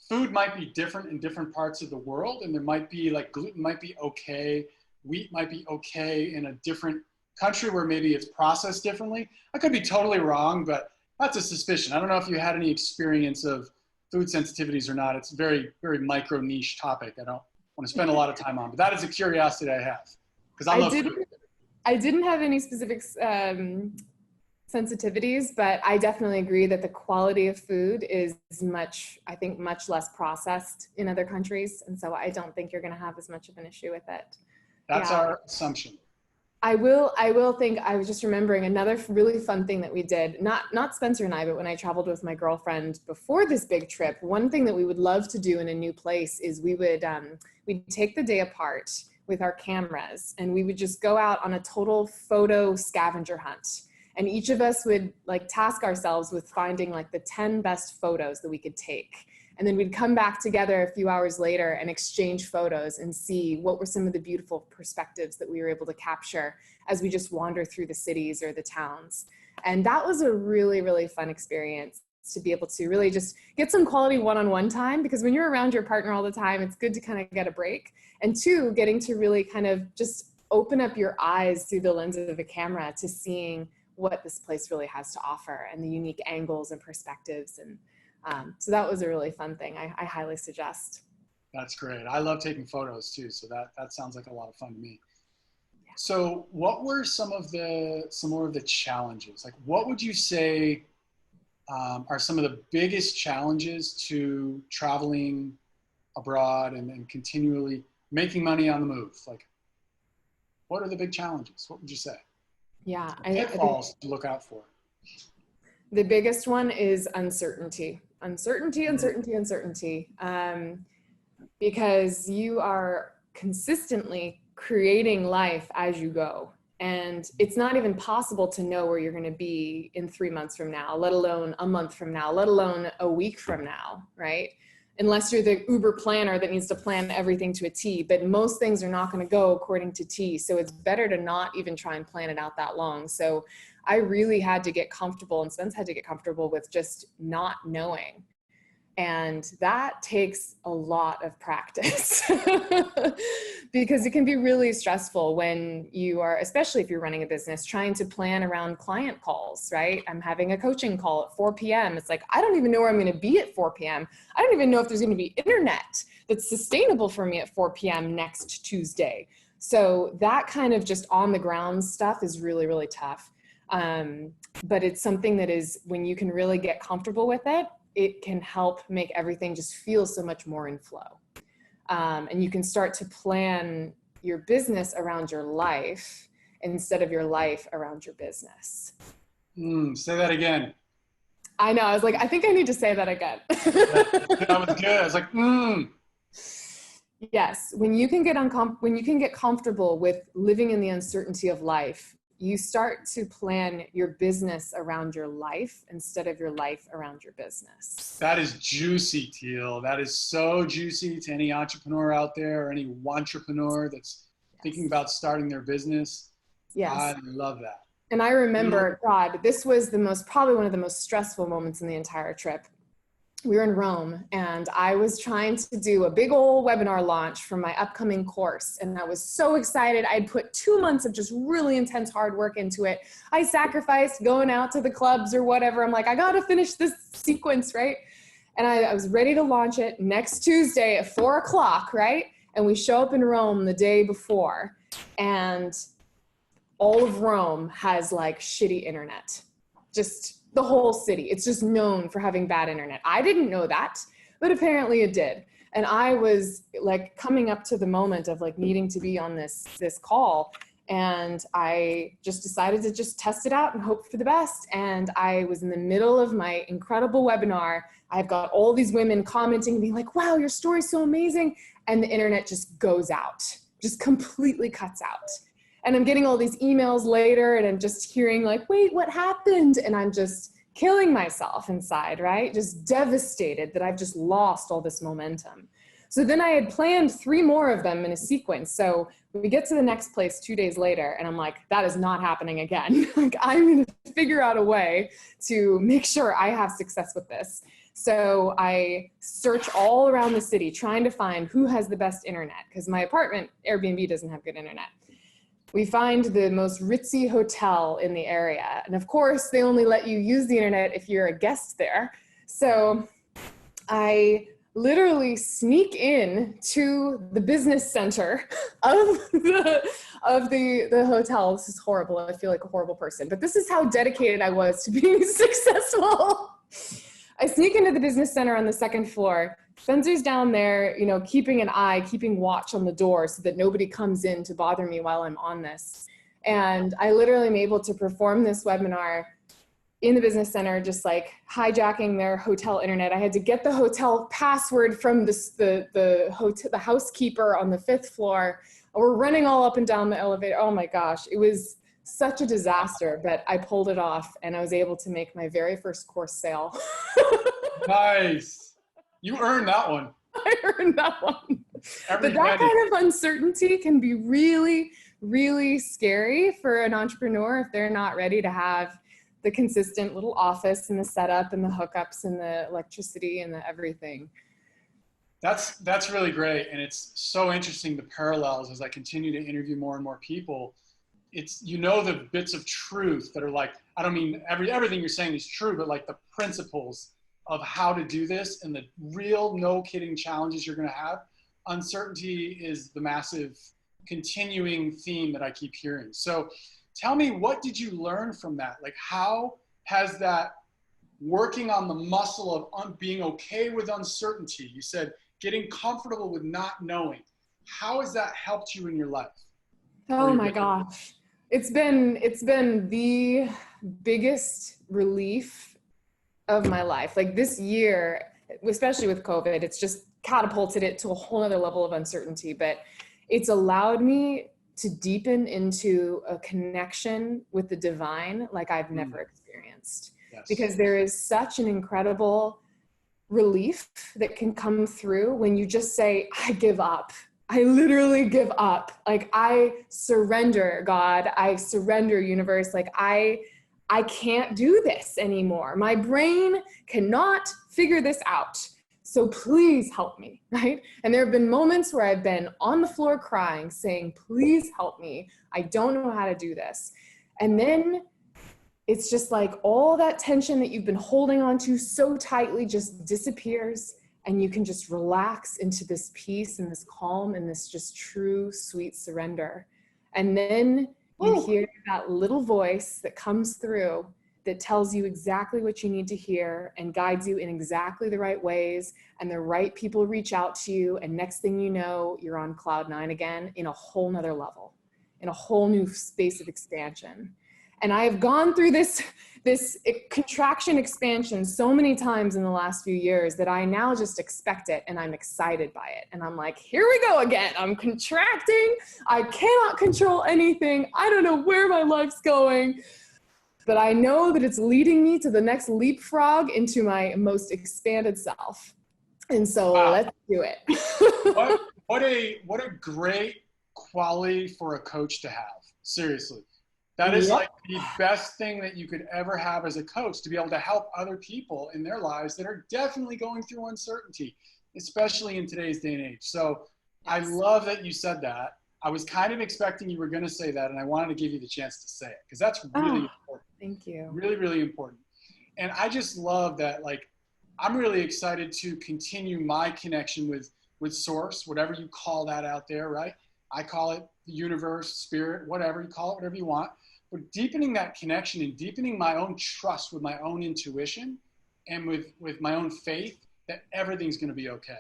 food might be different in different parts of the world, and there might be like gluten might be okay, wheat might be okay in a different country where maybe it's processed differently. I could be totally wrong, but that's a suspicion. I don't know if you had any experience of food sensitivities or not. It's a very, very micro niche topic. I don't want to spend a lot of time on, but that is a curiosity I have, because I love food. I didn't have any specific sensitivities, but I definitely agree that the quality of food is much less processed in other countries. And so I don't think you're going to have as much of an issue with it. That's our assumption. I think, I was just remembering another really fun thing that we did, not Spencer and I, but when I traveled with my girlfriend before this big trip, one thing that we would love to do in a new place is we'd take the day apart with our cameras, and we would just go out on a total photo scavenger hunt. And each of us would task ourselves with finding the 10 best photos that we could take. And then we'd come back together a few hours later and exchange photos and see what were some of the beautiful perspectives that we were able to capture as we just wander through the cities or the towns. And that was a really, really fun experience, to be able to really just get some quality one-on-one time, because when you're around your partner all the time, it's good to kind of get a break. And two, getting to really kind of just open up your eyes through the lens of a camera to seeing what this place really has to offer and the unique angles and perspectives. And so that was a really fun thing. I highly suggest. That's great. I love taking photos too. So that sounds like a lot of fun to me. So what were some more of the challenges? Like, what would you say are some of the biggest challenges to traveling abroad and continually making money on the move? Like, what are the big challenges? What would you say? Yeah, The I think pitfalls to look out for. the biggest one is uncertainty. Mhm. Uncertainty. Because you are consistently creating life as you go. And it's not even possible to know where you're going to be in 3 months from now, let alone a month from now, let alone a week from now, right? Unless you're the Uber planner that needs to plan everything to a T, but most things are not going to go according to T. So it's better to not even try and plan it out that long. So I really had to get comfortable, and Spence had to get comfortable with just not knowing. And that takes a lot of practice because it can be really stressful when you are, especially if you're running a business, trying to plan around client calls, right? I'm having a coaching call at 4 p.m. It's like, I don't even know where I'm going to be at 4 p.m. I don't even know if there's going to be internet that's sustainable for me at 4 p.m. next Tuesday. So that kind of just on the ground stuff is really, really tough. But it's something that is, when you can really get comfortable with it, it can help make everything just feel so much more in flow. And you can start to plan your business around your life instead of your life around your business. Say that again. I know. I was like, I think I need to say that again. That was good. I was like, Yes, when you can get comfortable with living in the uncertainty of life, you start to plan your business around your life instead of your life around your business. That is juicy, Teal. That is so juicy to any entrepreneur out there or any entrepreneur that's thinking Yes. about starting their business. I Yes. love that. And I You, remember, God, this was probably one of the most stressful moments in the entire trip. We were in Rome and I was trying to do a big old webinar launch for my upcoming course. And I was so excited. I'd put 2 months of just really intense hard work into it. I sacrificed going out to the clubs or whatever. I'm like, I got to finish this sequence, right? And I was ready to launch it next Tuesday at 4 o'clock, right? And we show up in Rome the day before. And all of Rome has like shitty internet. Just the whole city. It's just known for having bad internet. I didn't know that, but apparently it did. And I was like coming up to the moment of like needing to be on this call. And I just decided to just test it out and hope for the best. And I was in the middle of my incredible webinar. I've got all these women commenting and being like, wow, your story's so amazing. And the internet just goes out, just completely cuts out. And I'm getting all these emails later and I'm just hearing like, wait, what happened? And I'm just killing myself inside, right? Just devastated that I've just lost all this momentum. So then I had planned 3 more of them in a sequence. So we get to the next place 2 days later and I'm like, that is not happening again. Like I'm going to figure out a way to make sure I have success with this. So I search all around the city trying to find who has the best internet because my apartment, Airbnb, doesn't have good internet. We find the most ritzy hotel in the area. And of course, they only let you use the internet if you're a guest there. So I literally sneak in to the business center of the hotel. This is horrible. I feel like a horrible person, but this is how dedicated I was to being successful. I sneak into the business center on the 2nd floor. Spencer's down there, you know, keeping watch on the door so that nobody comes in to bother me while I'm on this. And I literally am able to perform this webinar in the business center, just like hijacking their hotel internet. I had to get the hotel password from the housekeeper on the 5th floor. We're running all up and down the elevator. Oh my gosh, it was such a disaster, but I pulled it off and I was able to make my very first course sale. nice. You earned that one. I earned that one. Every But that penny. kind of uncertainty can be really, really scary for an entrepreneur if they're not ready to have the consistent little office and the setup and the hookups and the electricity and the everything. That's really great. And it's so interesting, the parallels as I continue to interview more and more people. It's, you know, the bits of truth that are like, I don't mean everything you're saying is true, but like the principles of how to do this and the real no kidding challenges you're going to have. Uncertainty is the massive continuing theme that I keep hearing. So tell me, what did you learn from that? Like, how has that working on the muscle of being okay with uncertainty, you said getting comfortable with not knowing, how has that helped you in your life? Oh my gosh. It's been the biggest relief of my life. Like this year, especially with COVID, it's just catapulted it to a whole other level of uncertainty, but it's allowed me to deepen into a connection with the divine like I've never experienced. Yes. Because there is such an incredible relief that can come through when you just say, I give up. I literally give up. Like, I surrender, God. I surrender, universe. Like, I can't do this anymore. My brain cannot figure this out. So please help me, right? And there have been moments where I've been on the floor crying, saying, please help me. I don't know how to do this. And then it's just like all that tension that you've been holding on to so tightly just disappears, and you can just relax into this peace and this calm and this just true, sweet surrender. And then you hear that little voice that comes through that tells you exactly what you need to hear and guides you in exactly the right ways, and the right people reach out to you, and next thing you know, you're on cloud 9 again in a whole nother level, in a whole new space of expansion. And I have gone through this contraction expansion so many times in the last few years that I now just expect it, and I'm excited by it. And I'm like, here we go again. I'm contracting. I cannot control anything. I don't know where my life's going, but I know that it's leading me to the next leapfrog into my most expanded self. And so let's do it. what a great quality for a coach to have. Seriously. That is like the best thing that you could ever have as a coach, to be able to help other people in their lives that are definitely going through uncertainty, especially in today's day and age. So I love that you said that. I was kind of expecting you were going to say that, and I wanted to give you the chance to say it, because that's really important. Thank you. Really, really important. And I just love that, like, I'm really excited to continue my connection with Source, whatever you call that out there, right? I call it the universe, spirit, whatever you call it, whatever you want. But deepening that connection and deepening my own trust with my own intuition and with my own faith that everything's going to be okay.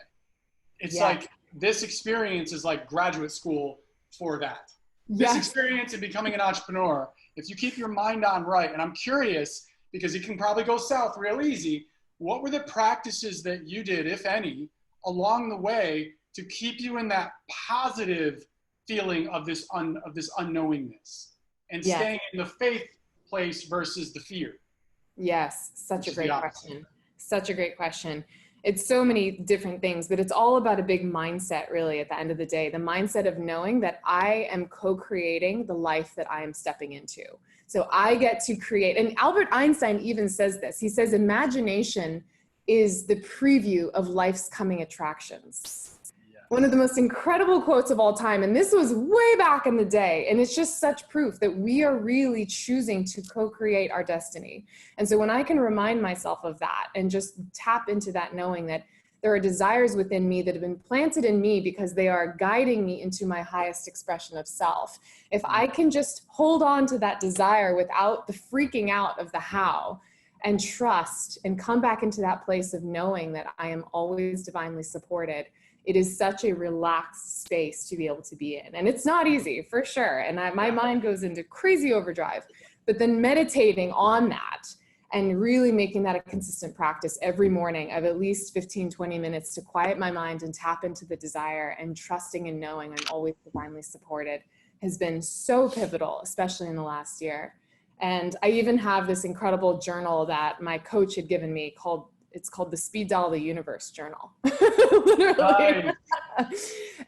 It's like this experience is like graduate school for that. This experience in becoming an entrepreneur, if you keep your mind on right, and I'm curious because it can probably go south real easy, what were the practices that you did, if any, along the way to keep you in that positive feeling of this unknowingness? And staying in the faith place versus the fear. Yes, such a great question. Such a great question. It's so many different things, but it's all about a big mindset, really, at the end of the day. The mindset of knowing that I am co-creating the life that I am stepping into. So I get to create, and Albert Einstein even says this. He says, imagination is the preview of life's coming attractions. One of the most incredible quotes of all time. And this was way back in the day. And it's just such proof that we are really choosing to co-create our destiny. And so when I can remind myself of that and just tap into that, knowing that there are desires within me that have been planted in me because they are guiding me into my highest expression of self. If I can just hold on to that desire without the freaking out of the how, and trust and come back into that place of knowing that I am always divinely supported, it is such a relaxed space to be able to be in. And it's not easy, for sure. And my mind goes into crazy overdrive. But then meditating on that and really making that a consistent practice every morning of at least 15, 20 minutes to quiet my mind and tap into the desire, and trusting and knowing I'm always divinely supported, has been so pivotal, especially in the last year. And I even have this incredible journal that my coach had given me called the Speed Dial of the Universe journal. Literally.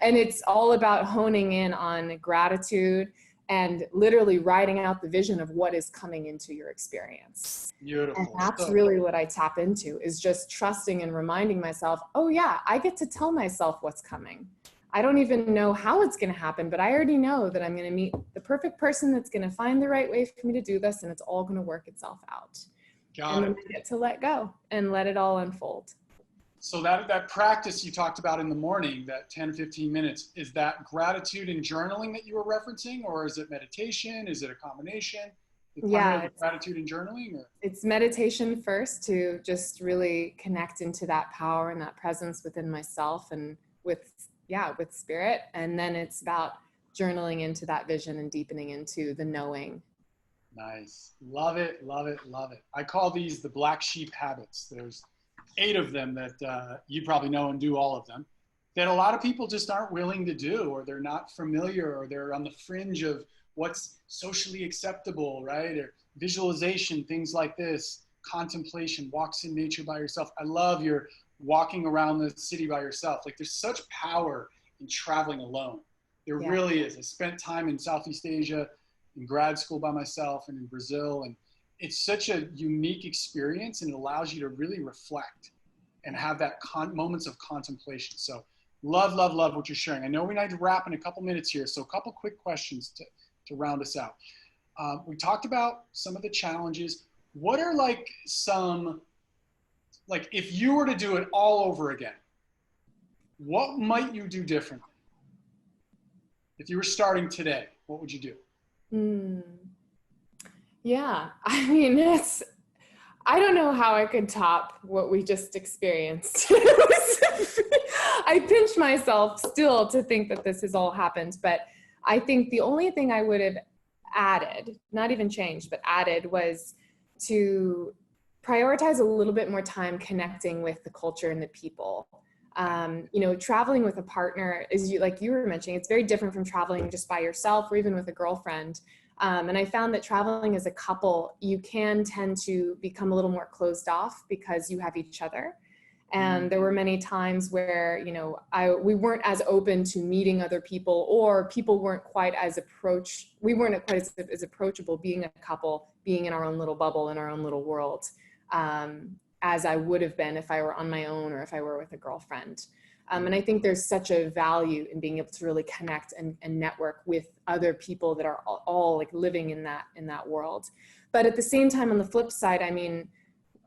And it's all about honing in on gratitude and literally writing out the vision of what is coming into your experience. Beautiful. And that's really what I tap into, is just trusting and reminding myself, oh yeah, I get to tell myself what's coming. I don't even know how it's going to happen, but I already know that I'm going to meet the perfect person that's going to find the right way for me to do this, and it's all going to work itself out. And then I get to let go and let it all unfold. So that practice you talked about in the morning, that 10, 15 minutes, is that gratitude and journaling that you were referencing, or is it meditation? Is it a combination? It's Yeah, primarily gratitude and journaling? Or? it's meditation first to just really connect into that power and that presence within myself and with, yeah, with spirit. And then it's about journaling into that vision and deepening into the knowing. Nice. Love it, love it, love it. I call these the black sheep habits. There's 8 of them that you probably know and do all of them, that a lot of people just aren't willing to do, or they're not familiar, or they're on the fringe of what's socially acceptable, right? Or visualization, things like this, contemplation, walks in nature by yourself. I love your walking around the city by yourself. Like, there's such power in traveling alone. There really is. I spent time in Southeast Asia, in grad school by myself, and in Brazil, and it's such a unique experience, and it allows you to really reflect and have that moments of contemplation. So love, love, love what you're sharing. I know we need to wrap in a couple minutes here, so a couple quick questions to round us out. We talked about some of the challenges. What are like some, like if you were to do it all over again, what might you do differently? If you were starting today, what would you do? Yeah, I mean, I don't know how I could top what we just experienced. I pinch myself still to think that this has all happened, but I think the only thing I would have added, not even changed, but added, was to prioritize a little bit more time connecting with the culture and the people. You know, traveling with a partner is, like you were mentioning, it's very different from traveling just by yourself or even with a girlfriend. And I found that traveling as a couple, you can tend to become a little more closed off because you have each other. And there were many times where, you know, we weren't as open to meeting other people, or people weren't quite as we weren't quite as approachable being a couple, being in our own little bubble, in our own little world, as I would have been if I were on my own or if I were with a girlfriend. And I think there's such a value in being able to really connect and network with other people that are all like living in that world. But at the same time, on the flip side, I mean,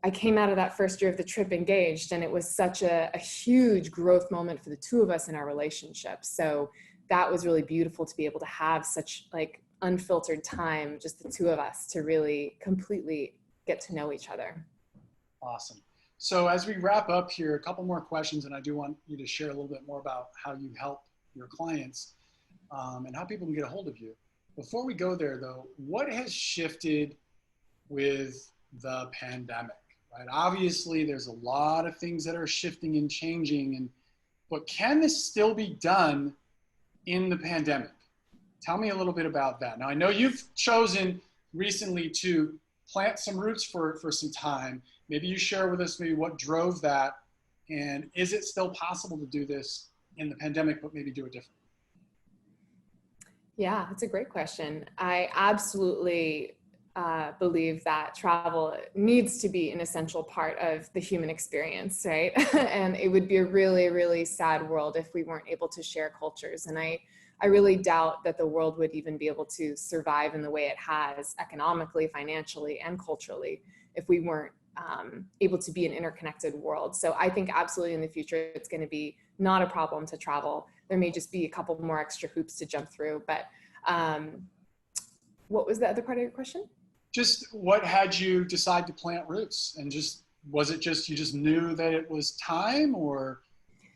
I came out of that first year of the trip engaged, and it was such a huge growth moment for the two of us in our relationship. So that was really beautiful to be able to have such like unfiltered time, just the two of us, to really completely get to know each other. Awesome. So as we wrap up here, a couple more questions, and I do want you to share a little bit more about how you help your clients and how people can get a hold of you. Before we go there, though, what has shifted with the pandemic? Right? Obviously, there's a lot of things that are shifting and changing, but can this still be done in the pandemic? Tell me a little bit about that. Now, I know you've chosen recently to plant some roots for some time. Maybe you share with us maybe what drove that, and is it still possible to do this in the pandemic, but maybe do it differently? Yeah, that's a great question. I absolutely believe that travel needs to be an essential part of the human experience, right? And it would be a really, really sad world if we weren't able to share cultures. And I really doubt that the world would even be able to survive in the way it has, economically, financially, and culturally, if we weren't able to be an interconnected world. So I think absolutely in the future, it's going to be not a problem to travel. There may just be a couple more extra hoops to jump through. But what was the other part of your question? Just what had you decide to plant roots? And was it just, you just knew that it was time, or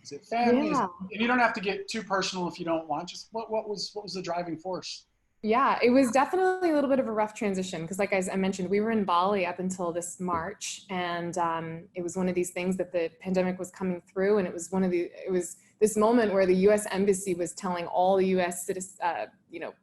is it family? Yeah. And you don't have to get too personal if you don't want. Just what was the driving force? Yeah, it was definitely a little bit of a rough transition because, like I mentioned, we were in Bali up until this March, and it was one of these things that the pandemic was coming through, and it was this moment where the U.S. Embassy was telling all the U.S.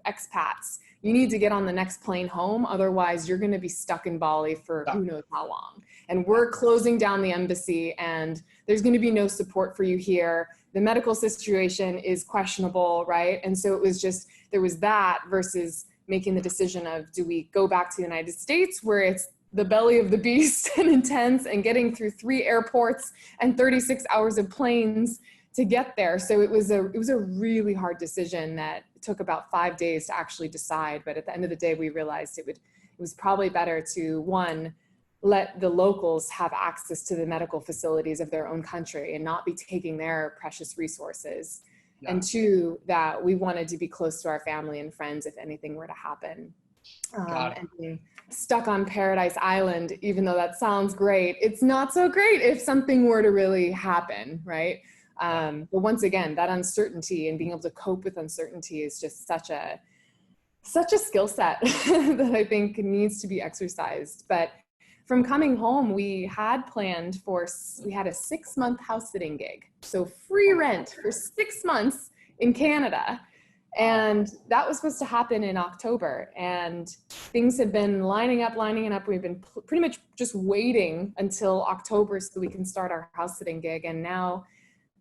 expats, you need to get on the next plane home, otherwise you're going to be stuck in Bali for who knows how long. And we're closing down the embassy, and there's going to be no support for you here. The medical situation is questionable, right? And so it was just, there was that versus making the decision of, do we go back to the United States where it's the belly of the beast and intense and getting through 3 airports and 36 hours of planes to get there. So it was a really hard decision that took about 5 days to actually decide. But at the end of the day, we realized it was probably better to, one, let the locals have access to the medical facilities of their own country and not be taking their precious resources. Yeah. And two, that we wanted to be close to our family and friends if anything were to happen. And being stuck on Paradise Island, even though that sounds great, it's not so great if something were to really happen, right? But once again, that uncertainty and being able to cope with uncertainty is just such a skill set that I think needs to be exercised. But from coming home, we had a 6-month house sitting gig. So free rent for 6 months in Canada. And that was supposed to happen in October. And things have been lining up. We've been pretty much just waiting until October so we can start our house sitting gig. And now,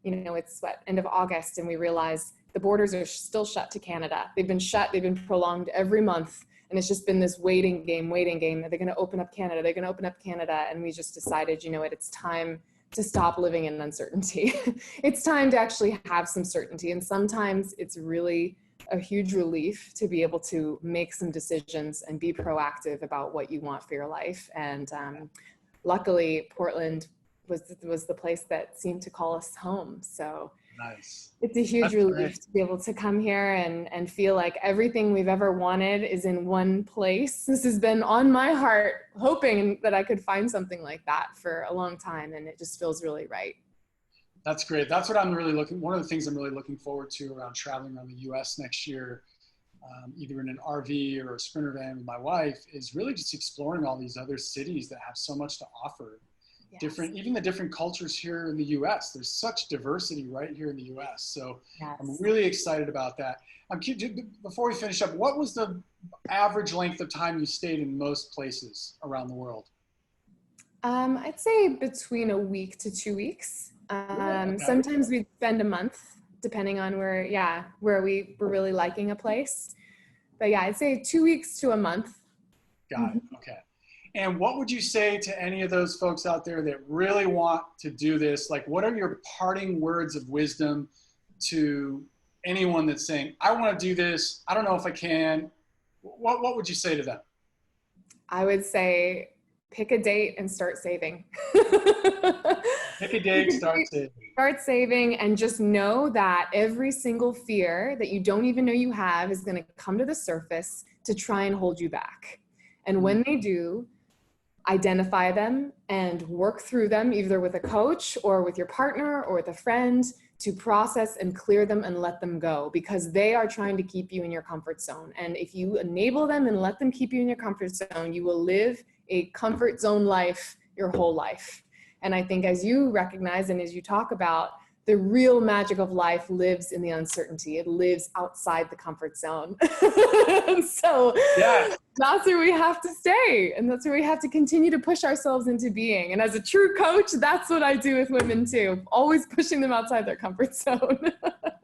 it's end of August, and we realize the borders are still shut to Canada. They've been shut, they've been prolonged every month. And it's just been this waiting game. Are they going to open up Canada? They're going to open up Canada. And we just decided, it's time to stop living in uncertainty. It's time to actually have some certainty. And sometimes it's really a huge relief to be able to make some decisions and be proactive about what you want for your life. And luckily, Portland was the place that seemed to call us home. So nice. It's a huge relief to be able to come here and feel like everything we've ever wanted is in one place. This has been on my heart, hoping that I could find something like that for a long time, and it just feels really right. That's great. That's what one of the things I'm really looking forward to around traveling around the US next year, either in an RV or a Sprinter van with my wife, is really just exploring all these other cities that have so much to offer. Yes. Even the different cultures here in the US. There's such diversity right here in the US. So yes. I'm really excited about that. Before we finish up, what was the average length of time you stayed in most places around the world? I'd say between a week to 2 weeks. Okay. Sometimes we'd spend a month, depending on where we were really liking a place. But yeah, I'd say 2 weeks to a month. Got it. Okay. And what would you say to any of those folks out there that really want to do this? Like, what are your parting words of wisdom to anyone that's saying, I want to do this, I don't know if I can? What would you say to them? I would say, pick a date and start saving. Pick a date, start saving. Start saving, and just know that every single fear that you don't even know you have is going to come to the surface to try and hold you back. And when they do, identify them and work through them, either with a coach or with your partner or with a friend, to process and clear them and let them go, because they are trying to keep you in your comfort zone. And if you enable them and let them keep you in your comfort zone, you will live a comfort zone life your whole life. And I think as you recognize and as you talk about, the real magic of life lives in the uncertainty. It lives outside the comfort zone. So yes. That's where we have to stay. And that's where we have to continue to push ourselves into being. And as a true coach, that's what I do with women too. Always pushing them outside their comfort zone.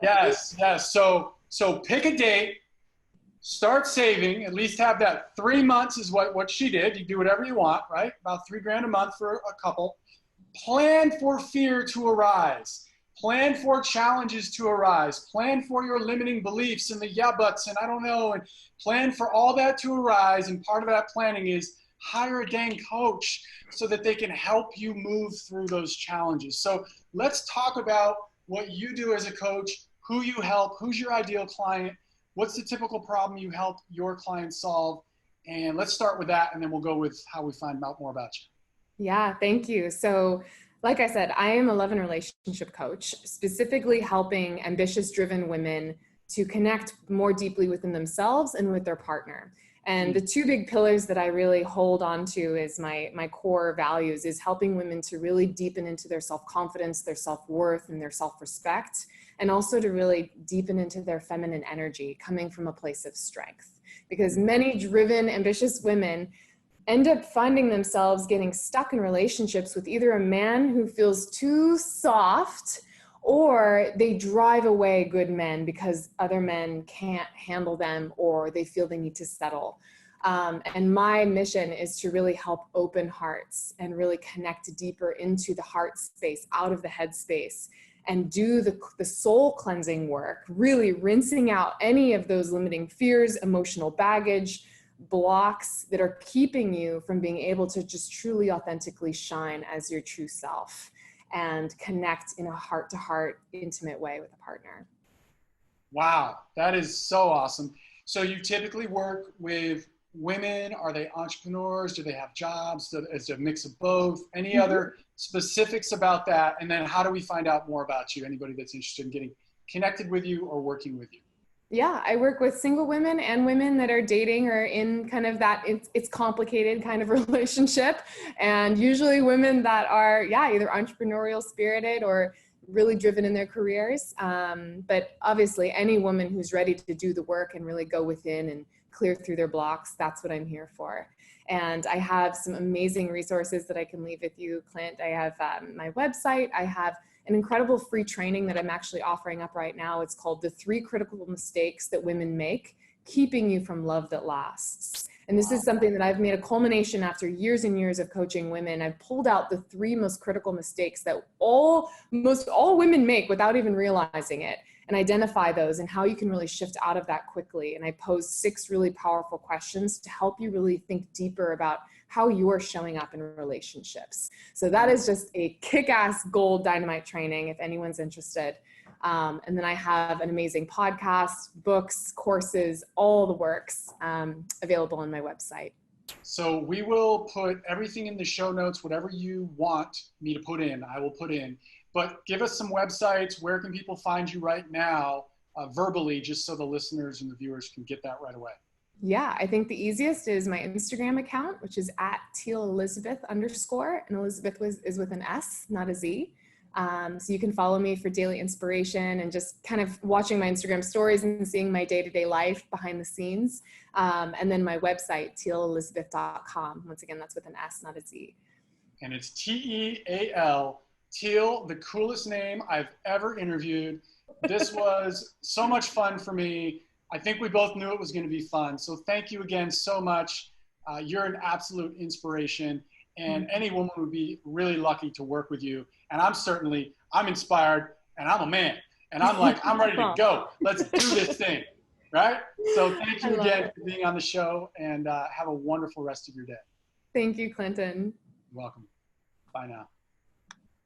Yes. So pick a date, start saving, at least have that 3 months is what she did. You do whatever you want, right? About $3,000 a month for a couple. Plan for fear to arise. Plan for challenges to arise. Plan for your limiting beliefs and the yeah buts and I don't know, and plan for all that to arise. And part of that planning is hire a dang coach so that they can help you move through those challenges. So let's talk about what you do as a coach, who you help, who's your ideal client, what's the typical problem you help your clients solve. And let's start with that, and then we'll go with how we find out more about you. Yeah, thank you. So like I said, I am a love and relationship coach, specifically helping ambitious, driven women to connect more deeply within themselves and with their partner. And the two big pillars that I really hold on to as my core values is helping women to really deepen into their self-confidence, their self-worth, and their self-respect, and also to really deepen into their feminine energy, coming from a place of strength. Because many driven, ambitious women end up finding themselves getting stuck in relationships with either a man who feels too soft, or they drive away good men because other men can't handle them, or they feel they need to settle. And my mission is to really help open hearts and really connect deeper into the heart space, out of the head space, and do the soul cleansing work, really rinsing out any of those limiting fears, emotional baggage, blocks that are keeping you from being able to just truly authentically shine as your true self and connect in a heart-to-heart intimate way with a partner. Wow, that is so awesome. So you typically work with women? Are they entrepreneurs? Do they have jobs? Is it a mix of both? Any other specifics about that? And then how do we find out more about you? Anybody that's interested in getting connected with you or working with you? Yeah, I work with single women and women that are dating or in kind of that it's complicated kind of relationship. And usually women that are, either entrepreneurial spirited or really driven in their careers. But obviously any woman who's ready to do the work and really go within and clear through their blocks, that's what I'm here for. And I have some amazing resources that I can leave with you, Clint. I have my website. I have an incredible free training that I'm actually offering up right now. It's called The 3 Critical Mistakes That Women Make, Keeping You from Love That Lasts. And this is something that I've made a culmination after years and years of coaching women. I've pulled out the 3 most critical mistakes that most all women make without even realizing it, and identify those and how you can really shift out of that quickly. And I pose 6 really powerful questions to help you really think deeper about how you're showing up in relationships. So that is just a kick-ass gold dynamite training if anyone's interested. And then I have an amazing podcast, books, courses, all the works available on my website. So we will put everything in the show notes, whatever you want me to put in, I will put in. But give us some websites. Where can people find you right now, verbally, just so the listeners and the viewers can get that right away? Yeah, I think the easiest is my Instagram account, which is at @tealelizabeth_, and Elizabeth is with an S, not a Z. So you can follow me for daily inspiration and just kind of watching my Instagram stories and seeing my day-to-day life behind the scenes. And then my website, tealelizabeth.com. Once again, that's with an S, not a Z. And it's Teal, Teal, the coolest name I've ever interviewed. This was so much fun for me. I think we both knew it was going to be fun. So thank you again so much. You're an absolute inspiration, and any woman would be really lucky to work with you. And I'm inspired, and I'm a man, and I'm like, I'm ready to go. Let's do this thing, right? So thank you again for being on the show, and have a wonderful rest of your day. Thank you, Clinton. You're welcome. Bye now.